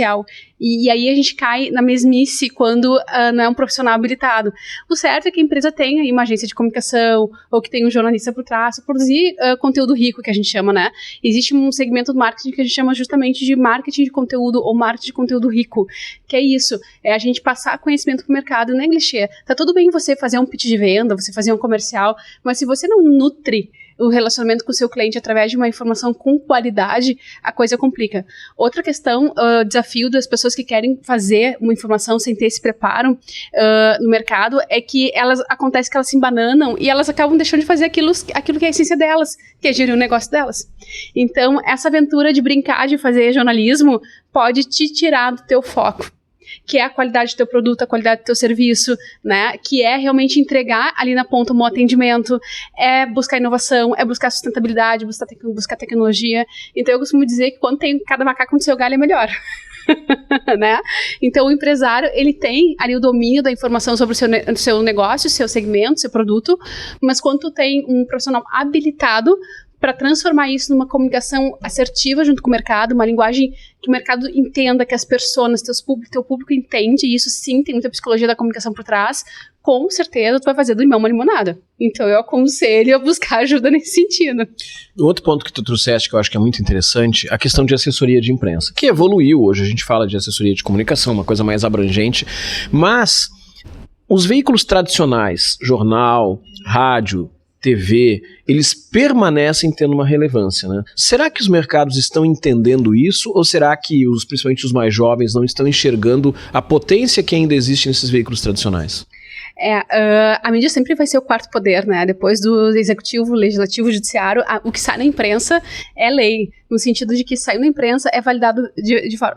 H: E aí a gente cai na mesmice quando não é um profissional habilitado. O certo é que a empresa tenha aí uma agência de comunicação ou que tenha um jornalista por trás, produzir conteúdo rico, que a gente chama, né? Existe um segmento do marketing que a gente chama justamente de marketing de conteúdo ou marketing de conteúdo rico, que é isso, é a gente passar conhecimento pro mercado, não é clichê. Tá tudo bem você fazer um pitch de venda, você fazer um comercial, mas se você não nutre o relacionamento com o seu cliente através de uma informação com qualidade, a coisa complica. Outra questão, desafio das pessoas que querem fazer uma informação sem ter esse preparo no mercado, é que acontece que elas se embananam e elas acabam deixando de fazer aquilo que é a essência delas, que é gerir o negócio delas. Então, essa aventura de brincar de fazer jornalismo pode te tirar do teu foco, que é a qualidade do teu produto, a qualidade do teu serviço, né, que é realmente entregar ali na ponta um bom atendimento, é buscar inovação, é buscar sustentabilidade, buscar tecnologia. Então eu costumo dizer que quando tem cada macaco no seu galho é melhor. Né? Então o empresário, ele tem ali o domínio da informação sobre o seu negócio, seu segmento, seu produto, mas quando tu tem um profissional habilitado para transformar isso numa comunicação assertiva junto com o mercado, uma linguagem que o mercado entenda, que as pessoas, teu público entende, e isso sim, tem muita psicologia da comunicação por trás, com certeza tu vai fazer do limão uma limonada. Então eu aconselho a buscar ajuda nesse sentido.
G: Outro ponto que tu trouxeste, que eu acho que é muito interessante, a questão de assessoria de imprensa, que evoluiu, hoje a gente fala de assessoria de comunicação, uma coisa mais abrangente, mas os veículos tradicionais, jornal, rádio, TV, eles permanecem tendo uma relevância, né? Será que os mercados estão entendendo isso, ou será que principalmente os mais jovens não estão enxergando a potência que ainda existe nesses veículos tradicionais?
H: A mídia sempre vai ser o quarto poder, né? Depois do executivo, legislativo, judiciário, o que sai na imprensa é lei, no sentido de que saiu na imprensa é validado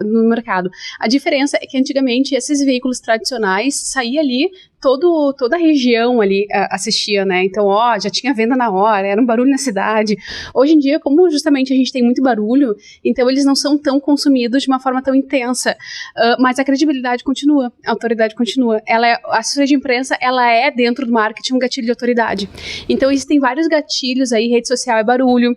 H: no mercado. A diferença é que antigamente esses veículos tradicionais saía ali, toda a região ali assistia, né? Então, já tinha venda na hora, era um barulho na cidade. Hoje em dia, como justamente a gente tem muito barulho, então eles não são tão consumidos de uma forma tão intensa. Mas a credibilidade continua, a autoridade continua. A assessoria de imprensa, ela é, dentro do marketing, um gatilho de autoridade. Então, existem vários gatilhos aí, rede social é barulho,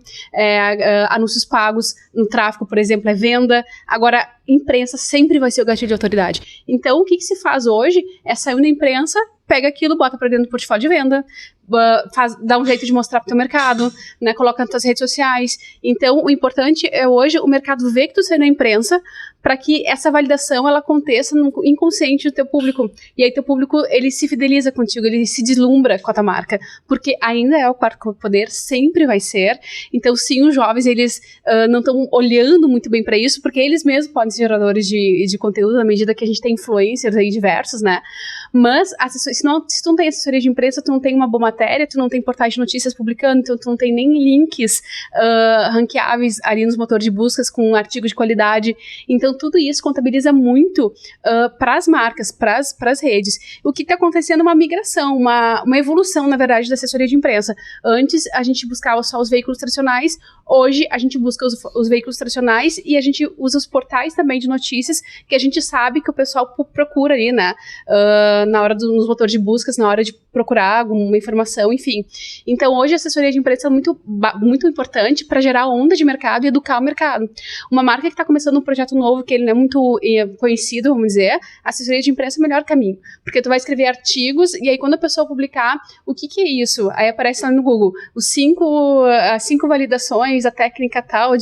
H: anúncios pagos, no tráfego, por exemplo, é venda. Agora, imprensa sempre vai ser o gatilho de autoridade. Então, o que se faz hoje é sair na imprensa, pega aquilo, bota para dentro do portfólio de venda, dá um jeito de mostrar para o teu mercado, né, coloca nas tuas redes sociais. Então, o importante é hoje o mercado ver que tu saiu na imprensa para que essa validação ela aconteça no inconsciente do teu público. E aí teu público, ele se fideliza contigo, ele se deslumbra com a tua marca, porque ainda é o quarto poder, sempre vai ser. Então, sim, os jovens, eles não estão olhando muito bem para isso, porque eles mesmos podem ser geradores de conteúdo na medida que a gente tem influencers aí diversos, né? Mas se tu não tem assessoria de imprensa, tu não tem uma boa matéria, tu não tem portais de notícias publicando, então tu não tem nem links ranqueáveis ali nos motores de buscas com artigos de qualidade. Então tudo isso contabiliza muito para as marcas, para as redes. O que está acontecendo é uma migração, uma evolução, na verdade, da assessoria de imprensa. Antes a gente buscava só os veículos tradicionais, hoje a gente busca os veículos tradicionais e a gente usa os portais também de notícias, que a gente sabe que o pessoal procura ali, né? na hora nos motores de buscas, na hora de procurar alguma informação, enfim. Então, hoje a assessoria de imprensa é muito importante para gerar onda de mercado e educar o mercado. Uma marca que está começando um projeto novo, que ele não é muito conhecido, vamos dizer, a assessoria de imprensa é o melhor caminho, porque tu vai escrever artigos e aí quando a pessoa publicar, o que é isso? Aí aparece lá no Google, as 5 validações, a técnica tal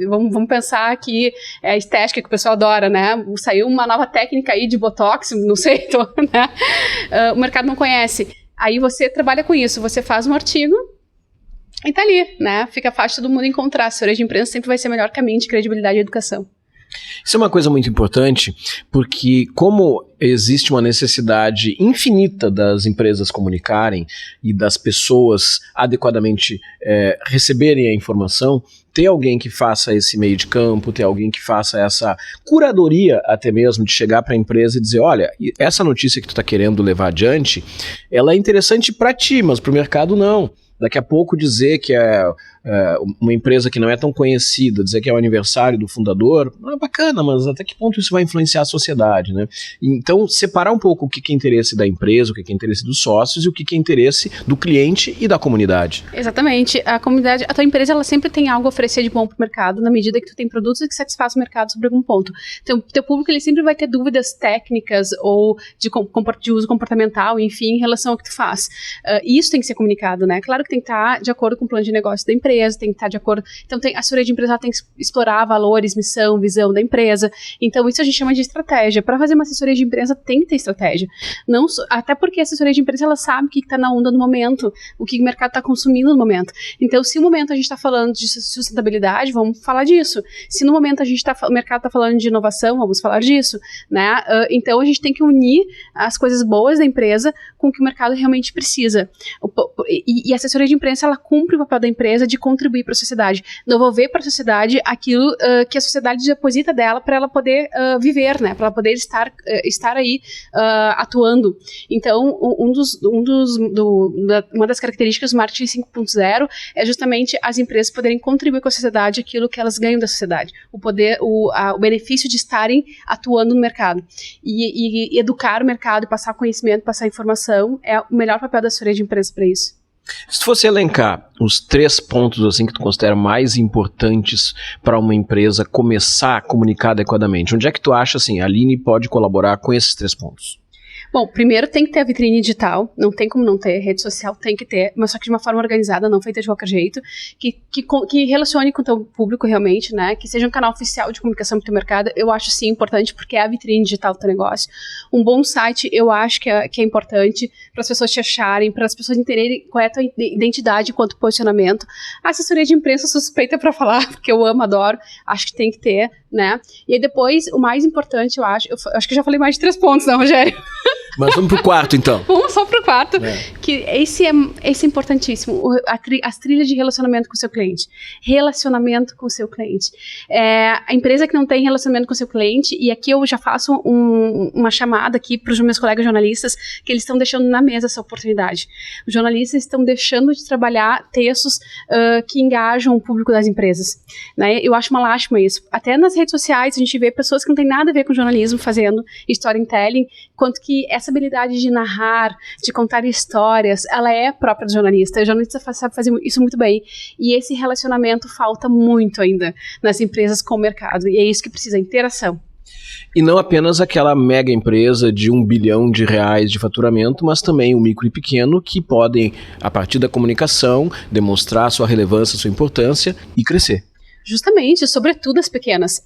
H: vamos pensar que é a estética que o pessoal adora, né? Saiu uma nova técnica aí de Botox, não sei, né? O mercado não conhece. Aí você trabalha com isso, você faz um artigo e tá ali, né? Fica fácil todo mundo encontrar. A assessoria de imprensa sempre vai ser o melhor caminho de credibilidade e educação.
G: Isso é uma coisa muito importante, porque como existe uma necessidade infinita das empresas comunicarem e das pessoas adequadamente receberem a informação, ter alguém que faça esse meio de campo, ter alguém que faça essa curadoria até mesmo de chegar para a empresa e dizer, olha, essa notícia que tu está querendo levar adiante, ela é interessante para ti, mas para o mercado não. Daqui a pouco dizer que é uma empresa que não é tão conhecida, dizer que é o aniversário do fundador, é bacana, mas até que ponto isso vai influenciar a sociedade, né? Então, separar um pouco o que é interesse da empresa, o que é interesse dos sócios e o que é interesse do cliente e da comunidade.
H: Exatamente. A comunidade, a tua empresa, ela sempre tem algo a oferecer de bom para o mercado, na medida que tu tem produtos que satisfazem o mercado sobre algum ponto. Então, o teu público, ele sempre vai ter dúvidas técnicas ou de uso comportamental, enfim, em relação ao que tu faz. E isso tem que ser comunicado, né? Claro que tem que estar de acordo com o plano de negócio da empresa, tem que estar de acordo. Então, a assessoria de empresa tem que explorar valores, missão, visão da empresa. Então, isso a gente chama de estratégia. Para fazer uma assessoria de empresa, tem que ter estratégia. Não, até porque a assessoria de empresa, ela sabe o que está na onda no momento, o que o mercado está consumindo no momento. Então, se no momento a gente está falando de sustentabilidade, vamos falar disso. Se no momento o mercado está falando de inovação, vamos falar disso, né? Então, a gente tem que unir as coisas boas da empresa com o que o mercado realmente precisa. E a assessoria de imprensa, ela cumpre o papel da empresa de contribuir para a sociedade, devolver para a sociedade aquilo que a sociedade deposita dela para ela poder viver, né? Para ela poder estar aí atuando. Então, uma das características do marketing 5.0 é justamente as empresas poderem contribuir com a sociedade aquilo que elas ganham da sociedade, o benefício de estarem atuando no mercado. E educar o mercado, passar conhecimento, passar informação é o melhor papel da assessoria de imprensa para isso.
G: Se tu fosse elencar os 3 pontos assim que tu considera mais importantes para uma empresa começar a comunicar adequadamente, onde é que tu acha assim, a Aline pode colaborar com esses 3 pontos?
H: Bom, primeiro tem que ter a vitrine digital, não tem como não ter, rede social tem que ter, mas só que de uma forma organizada, não feita de qualquer jeito, que relacione com o teu público realmente, né, que seja um canal oficial de comunicação para o teu mercado, eu acho sim importante, porque é a vitrine digital do teu negócio. Um bom site, eu acho que é importante para as pessoas te acharem, para as pessoas entenderem qual é a tua identidade quanto posicionamento. A assessoria de imprensa suspeita para falar, porque eu amo, adoro, acho que tem que ter, né, e aí depois, o mais importante, eu acho que eu já falei mais de 3 pontos, não, Rogério?
G: Mas vamos pro quarto, então.
H: Vamos só pro quarto, que esse é importantíssimo, as trilhas de relacionamento com o seu cliente. Relacionamento com o seu cliente. A empresa que não tem relacionamento com o seu cliente, e aqui eu já faço uma chamada aqui para os meus colegas jornalistas, que eles estão deixando na mesa essa oportunidade. Os jornalistas estão deixando de trabalhar textos que engajam o público das empresas, né? Eu acho uma lástima isso. Até nas redes sociais a gente vê pessoas que não têm nada a ver com jornalismo fazendo storytelling, quanto que essa habilidade de narrar, de contar histórias, ela é própria do jornalista. O jornalista sabe fazer isso muito bem. E esse relacionamento falta muito ainda nas empresas com o mercado. E é isso que precisa, interação.
G: E não apenas aquela mega empresa de R$1 bilhão de faturamento, mas também o micro e pequeno que podem, a partir da comunicação, demonstrar sua relevância, sua importância e crescer.
H: Justamente, sobretudo as pequenas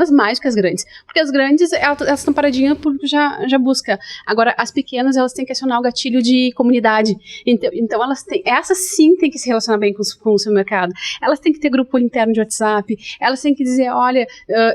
H: mais que as grandes, porque as grandes, elas estão paradinhas, o público já busca. Agora, as pequenas, elas têm que acionar o gatilho de comunidade, então essas sim têm que se relacionar bem com o seu mercado, elas têm que ter grupo interno de WhatsApp, elas têm que dizer, olha,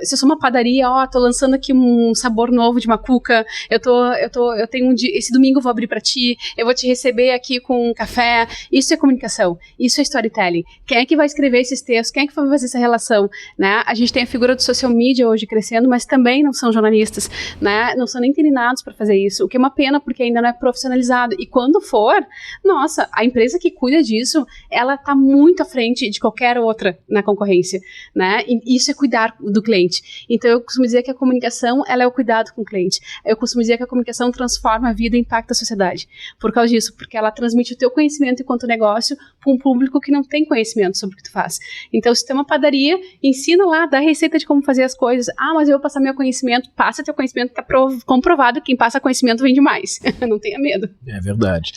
H: se eu sou uma padaria, tô lançando aqui um sabor novo de uma cuca, eu tenho esse domingo eu vou abrir para ti, eu vou te receber aqui com um café. Isso é comunicação, isso é storytelling. Quem é que vai escrever esses textos, quem é que vai fazer essa relação relação, né? A gente tem a figura do social media hoje crescendo, mas também não são jornalistas, né? Não são nem treinados para fazer isso, o que é uma pena porque ainda não é profissionalizado. E quando for, nossa, a empresa que cuida disso, ela está muito à frente de qualquer outra na concorrência, né? E isso é cuidar do cliente. Então eu costumo dizer que a comunicação, ela é o cuidado com o cliente. Eu costumo dizer que a comunicação transforma a vida e impacta a sociedade. Por causa disso, porque ela transmite o teu conhecimento enquanto negócio para um público que não tem conhecimento sobre o que tu faz. Então, se tu tem uma padaria, ensina lá, dá a receita de como fazer as coisas. Ah, mas eu vou passar meu conhecimento. Passa teu conhecimento, tá comprovado que quem passa conhecimento vende mais. Não tenha medo.
G: É verdade.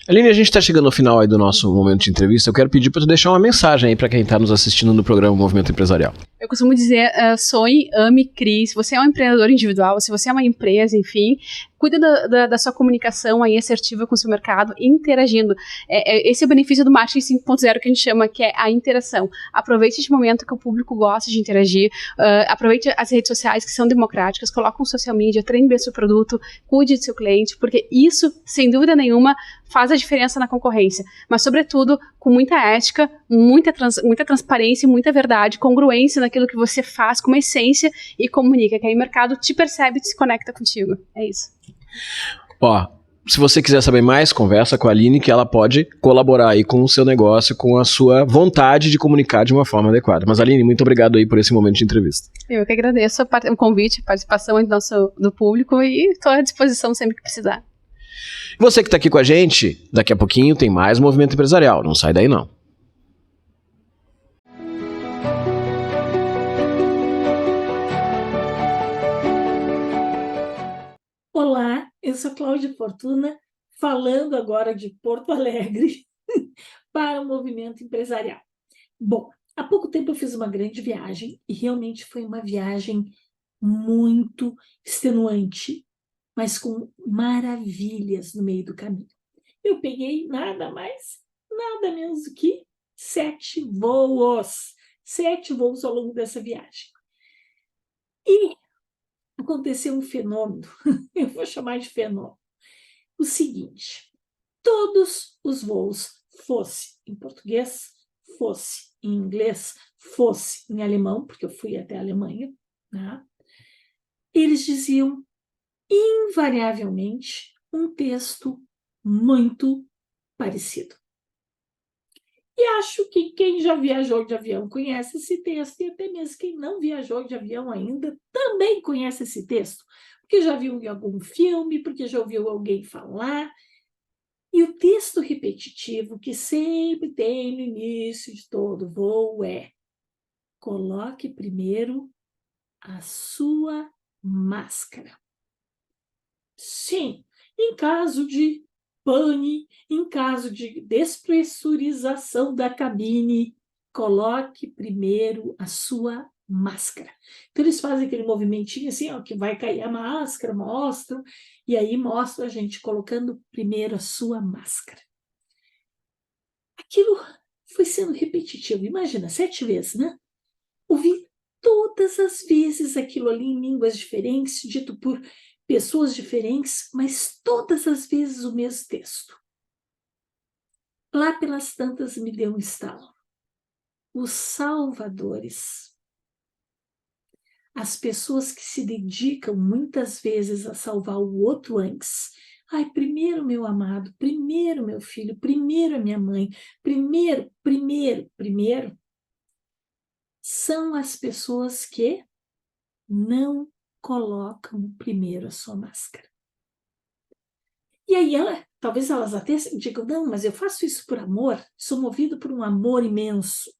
G: Aline, a gente está chegando ao final aí do nosso momento de entrevista. Eu quero pedir para tu deixar uma mensagem aí para quem está nos assistindo no programa Movimento Empresarial.
H: Eu costumo dizer, sonhe, ame, crie. Se você é um empreendedor individual, se você é uma empresa, enfim, cuida da sua comunicação aí assertiva com o seu mercado, interagindo. Esse é o benefício do marketing 5.0 que a gente chama, que é a interação. Aproveite esse momento que o público gosta de interagir, aproveite as redes sociais que são democráticas, coloque um social media, treine bem seu produto, cuide do seu cliente, porque isso, sem dúvida nenhuma, faz a diferença na concorrência. Mas, sobretudo, com muita ética, muita transparência e muita verdade, congruência naquilo que você faz com uma essência e comunica, que aí o mercado te percebe e se conecta contigo. É isso.
G: Ó, se você quiser saber mais, conversa com a Aline, que ela pode colaborar aí com o seu negócio, com a sua vontade de comunicar de uma forma adequada. Mas, Aline, muito obrigado aí por esse momento de entrevista.
H: Eu que agradeço o convite, a participação do público e estou à disposição sempre que precisar.
G: Você que está aqui com a gente, daqui a pouquinho tem mais Movimento Empresarial. Não sai daí, não.
I: Olá, eu sou Cláudia Fortuna, falando agora de Porto Alegre para o Movimento Empresarial. Bom, há pouco tempo eu fiz uma grande viagem e realmente foi uma viagem muito extenuante, mas com maravilhas no meio do caminho. Eu peguei nada mais, nada menos do que 7 voos. 7 voos ao longo dessa viagem. E aconteceu um fenômeno, eu vou chamar de fenômeno. O seguinte, todos os voos, fosse em português, fosse em inglês, fosse em alemão, porque eu fui até a Alemanha, né? Eles diziam invariavelmente um texto muito parecido. E acho que quem já viajou de avião conhece esse texto, e até mesmo quem não viajou de avião ainda também conhece esse texto, porque já viu em algum filme, porque já ouviu alguém falar. E o texto repetitivo que sempre tem no início de todo voo é: coloque primeiro a sua máscara. Sim, em caso de pane, em caso de despressurização da cabine, coloque primeiro a sua máscara. Então, eles fazem aquele movimentinho assim, ó, que vai cair a máscara, mostram, e aí mostra a gente colocando primeiro a sua máscara. Aquilo foi sendo repetitivo, imagina, 7 vezes, né? Ouvi todas as vezes aquilo ali em línguas diferentes, dito por pessoas diferentes, mas todas as vezes o mesmo texto. Lá pelas tantas me deu um estalo. Os salvadores, as pessoas que se dedicam muitas vezes a salvar o outro antes. Ai, primeiro meu amado, primeiro meu filho, primeiro a minha mãe, primeiro, são as pessoas que não colocam primeiro a sua máscara. E aí, talvez elas até digam, não, mas eu faço isso por amor, sou movido por um amor imenso.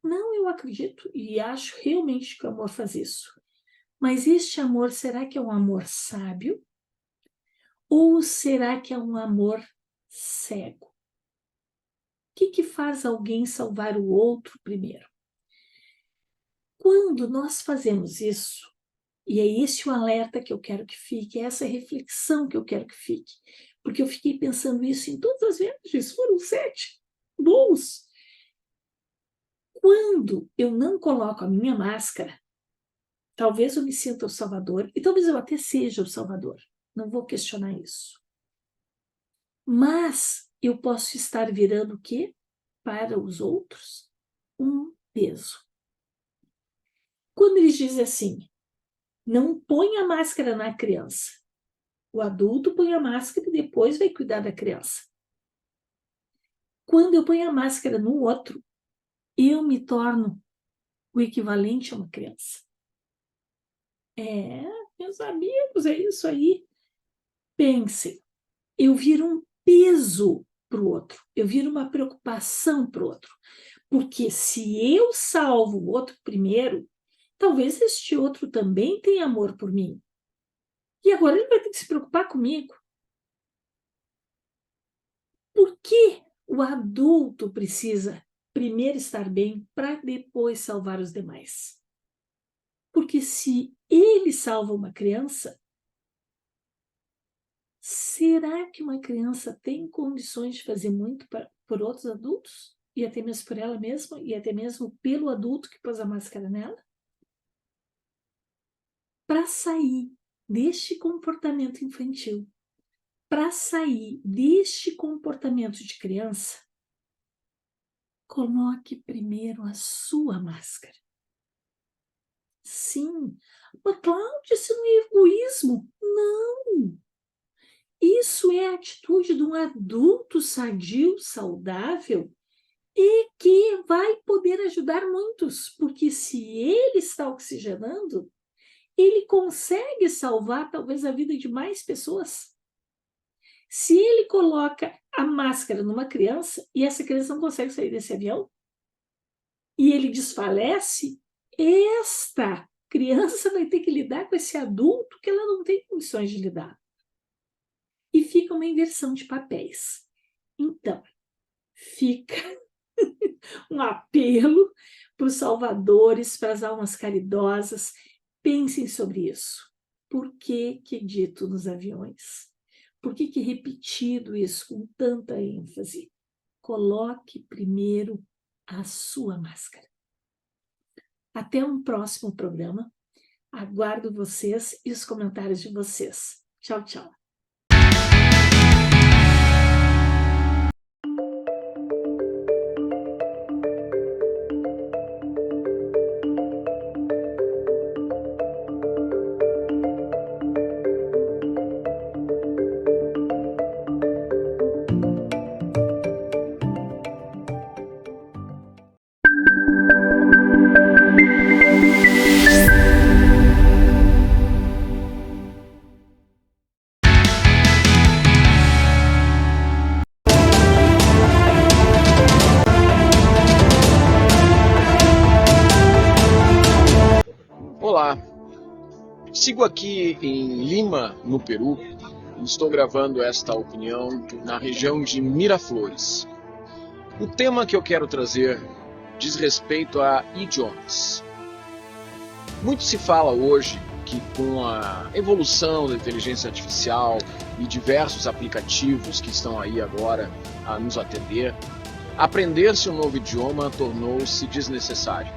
I: Não, eu acredito e acho realmente que o amor faz isso. Mas este amor, será que é um amor sábio? Ou será que é um amor cego? O que faz alguém salvar o outro primeiro? Quando nós fazemos isso, e é esse o alerta que eu quero que fique, é essa reflexão que eu quero que fique, porque eu fiquei pensando isso em todas as viagens, foram 7 voos. Quando eu não coloco a minha máscara, talvez eu me sinta o salvador, e talvez eu até seja o salvador, não vou questionar isso. Mas eu posso estar virando o quê? Para os outros, um peso. quando eles dizem assim, não põe a máscara na criança. O adulto põe a máscara e depois vai cuidar da criança. Quando eu ponho a máscara no outro, eu me torno o equivalente a uma criança. Meus amigos, é isso aí. Pensem, eu viro um peso para o outro, eu viro uma preocupação para o outro. Porque se eu salvo o outro primeiro, talvez este outro também tenha amor por mim. E agora ele vai ter que se preocupar comigo. Por que o adulto precisa primeiro estar bem para depois salvar os demais? Porque se ele salva uma criança, será que uma criança tem condições de fazer muito por outros adultos? E até mesmo por ela mesma? E até mesmo pelo adulto que pôs a máscara nela? Para sair deste comportamento infantil, para sair deste comportamento de criança, coloque primeiro a sua máscara. Sim, mas Cláudia, isso não é egoísmo. Não! Isso é a atitude de um adulto sadio, saudável, e que vai poder ajudar muitos, porque se ele está oxigenando, ele consegue salvar talvez a vida de mais pessoas. Se ele coloca a máscara numa criança e essa criança não consegue sair desse avião, e ele desfalece, esta criança vai ter que lidar com esse adulto que ela não tem condições de lidar. E fica uma inversão de papéis. Então, fica um apelo para os salvadores, para as almas caridosas. Pensem sobre isso. Por que é dito nos aviões? Por que é repetido isso com tanta ênfase? Coloque primeiro a sua máscara. Até um próximo programa. Aguardo vocês e os comentários de vocês. Tchau, tchau.
G: Olá, sigo aqui em Lima, no Peru, e estou gravando esta opinião na região de Miraflores. O tema que eu quero trazer diz respeito a idiomas. Muito se fala hoje que com a evolução da inteligência artificial e diversos aplicativos que estão aí agora a nos atender, aprender-se um novo idioma tornou-se desnecessário.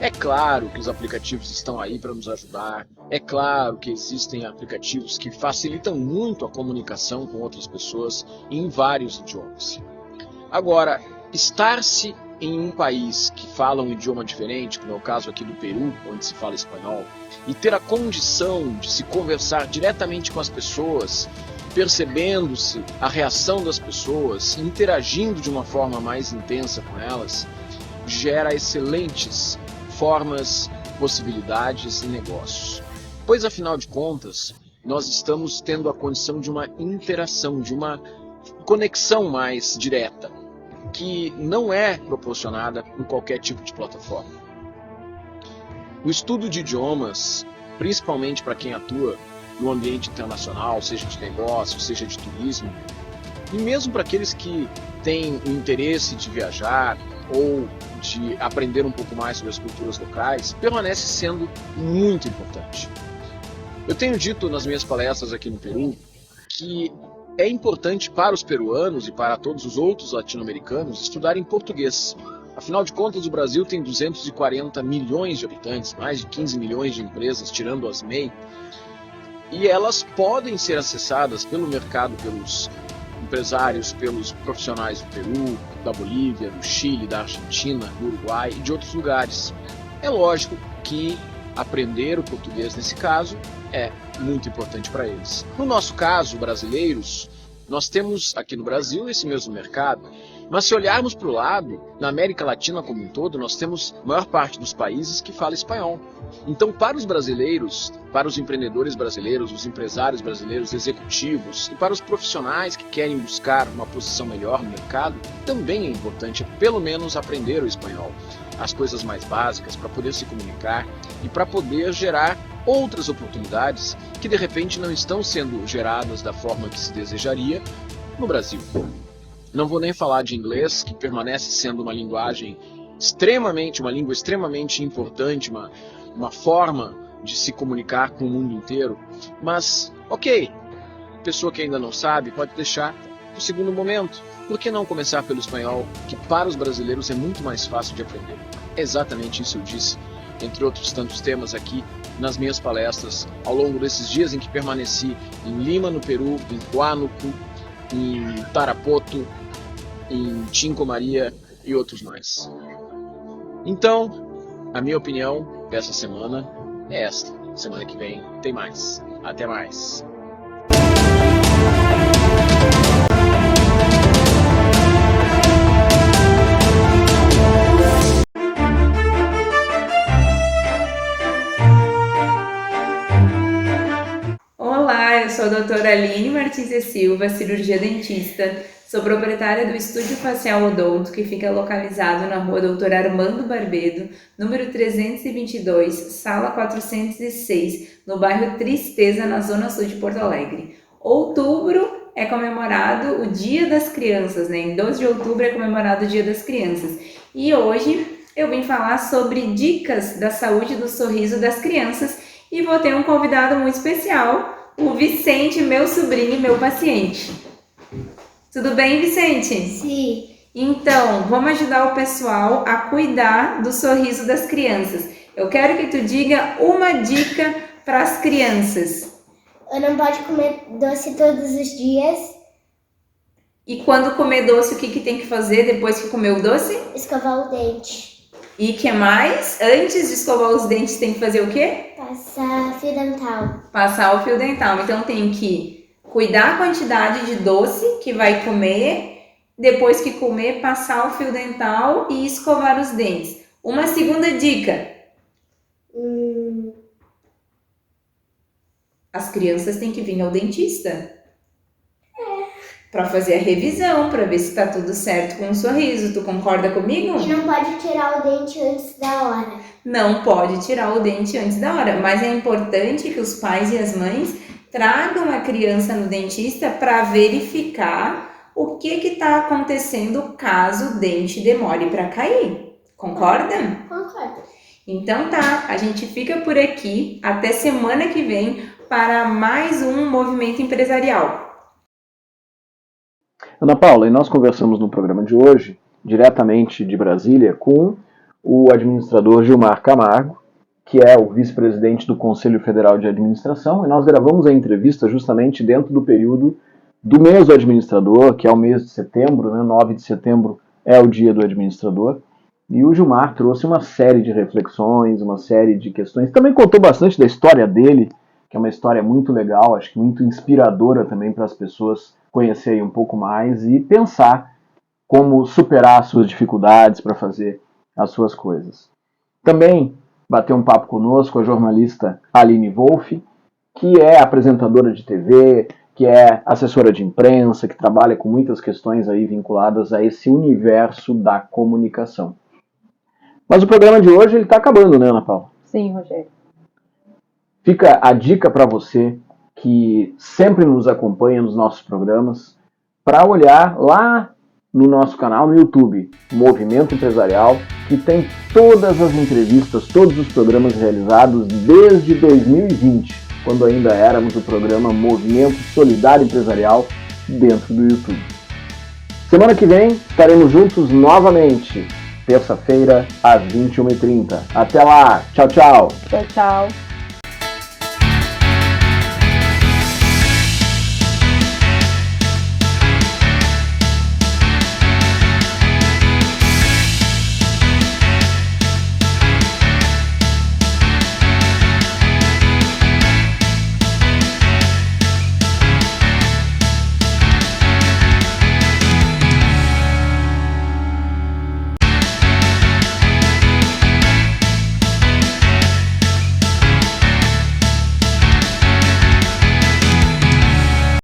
G: É claro que os aplicativos estão aí para nos ajudar, é claro que existem aplicativos que facilitam muito a comunicação com outras pessoas em vários idiomas. Agora, estar-se em um país que fala um idioma diferente, como é o caso aqui do Peru, onde se fala espanhol, e ter a condição de se conversar diretamente com as pessoas, percebendo-se a reação das pessoas, interagindo de uma forma mais intensa com elas, gera excelentes formas, possibilidades e negócios. Pois, afinal de contas, nós estamos tendo a condição de uma interação, de uma conexão mais direta, que não é proporcionada em qualquer tipo de plataforma. O estudo de idiomas, principalmente para quem atua no ambiente internacional, seja de negócio, seja de turismo, e mesmo para aqueles que têm o interesse de viajar ou de aprender um pouco mais sobre as culturas locais, permanece sendo muito importante. Eu tenho dito nas minhas palestras aqui no Peru que é importante para os peruanos e para todos os outros latino-americanos estudarem português. Afinal de contas, o Brasil tem 240 milhões de habitantes, mais de 15 milhões de empresas, tirando as MEI, e elas podem ser acessadas pelo mercado, pelos empresários, pelos profissionais do Peru, da Bolívia, do Chile, da Argentina, do Uruguai e de outros lugares. É lógico que que aprender o português, nesse caso, é muito importante para eles. No nosso caso, brasileiros, nós temos aqui no Brasil esse mesmo mercado, mas se olharmos para o lado, na América Latina como um todo, nós temos a maior parte dos países que fala espanhol. Então, para os brasileiros, para os empreendedores brasileiros, os empresários brasileiros, executivos e para os profissionais que querem buscar uma posição melhor no mercado, também é importante, pelo menos, aprender o espanhol. As coisas mais básicas para poder se comunicar e para poder gerar outras oportunidades que de repente não estão sendo geradas da forma que se desejaria no Brasil. Não vou nem falar de inglês, que permanece sendo uma língua extremamente importante, uma forma de se comunicar com o mundo inteiro. Mas, ok, pessoa que ainda não sabe pode deixar para o segundo momento. Por que não começar pelo espanhol, que para os brasileiros é muito mais fácil de aprender? É exatamente isso eu disse, entre outros tantos temas aqui, nas minhas palestras, ao longo desses dias em que permaneci em Lima, no Peru, em Huánuco, em Tarapoto, em Cinco Maria e outros mais. Então, a minha opinião dessa semana é esta. Semana que vem tem mais. Até mais.
J: Olá, eu sou a doutora Aline Martins e Silva, cirurgia dentista. Sou proprietária do Estúdio Facial Odonto, que fica localizado na rua Doutor Armando Barbedo, número 322, sala 406, no bairro Tristeza, na zona sul de Porto Alegre. Outubro é comemorado o Dia das Crianças, né? Em 12 de outubro é comemorado o Dia das Crianças. E hoje eu vim falar sobre dicas da saúde do sorriso das crianças e vou ter um convidado muito especial, o Vicente, meu sobrinho e meu paciente. Tudo bem, Vicente?
K: Sim.
J: Então, vamos ajudar o pessoal a cuidar do sorriso das crianças. Eu quero que tu diga uma dica para as crianças.
K: Não pode comer doce todos os dias.
J: E quando comer doce, o que tem que fazer depois que comer o doce?
K: Escovar o dente.
J: E o que mais? Antes de escovar os dentes, tem que fazer o quê?
K: Passar fio dental.
J: Passar o fio dental. Então, tem que cuidar a quantidade de doce que vai comer, depois que comer, passar o fio dental e escovar os dentes. Uma segunda dica. As crianças têm que vir ao dentista. Para fazer a revisão, para ver se está tudo certo com o sorriso. Tu concorda comigo?
K: E não pode tirar o dente antes da hora.
J: Não pode tirar o dente antes da hora, mas é importante que os pais e as mães tragam a criança no dentista para verificar o que está acontecendo caso o dente demore para cair. Concorda?
K: Concordo.
J: Então tá, a gente fica por aqui até semana que vem para mais um Movimento Empresarial.
A: Ana Paula, e nós conversamos no programa de hoje, diretamente de Brasília, com o administrador Gilmar Camargo, que é o vice-presidente do Conselho Federal de Administração, e nós gravamos a entrevista justamente dentro do período do mês do administrador, que é o mês de setembro, né? 9 de setembro é o dia do administrador, e o Gilmar trouxe uma série de reflexões, uma série de questões, também contou bastante da história dele, que é uma história muito legal, acho que muito inspiradora também para as pessoas conhecerem um pouco mais e pensar como superar as suas dificuldades para fazer as suas coisas. Também bateu um papo conosco a jornalista Aline Wolff, que é apresentadora de TV, que é assessora de imprensa, que trabalha com muitas questões aí vinculadas a esse universo da comunicação. Mas o programa de hoje está acabando, né, Ana Paula?
B: Sim, Rogério.
A: Fica a dica para você que sempre nos acompanha nos nossos programas, para olhar lá no nosso canal no YouTube, Movimento Empresarial, que tem todas as entrevistas, todos os programas realizados desde 2020, quando ainda éramos o programa Movimento Solidário Empresarial dentro do YouTube. Semana que vem estaremos juntos novamente, terça-feira, às 21h30. Até lá! Tchau, tchau!
B: Tchau, tchau!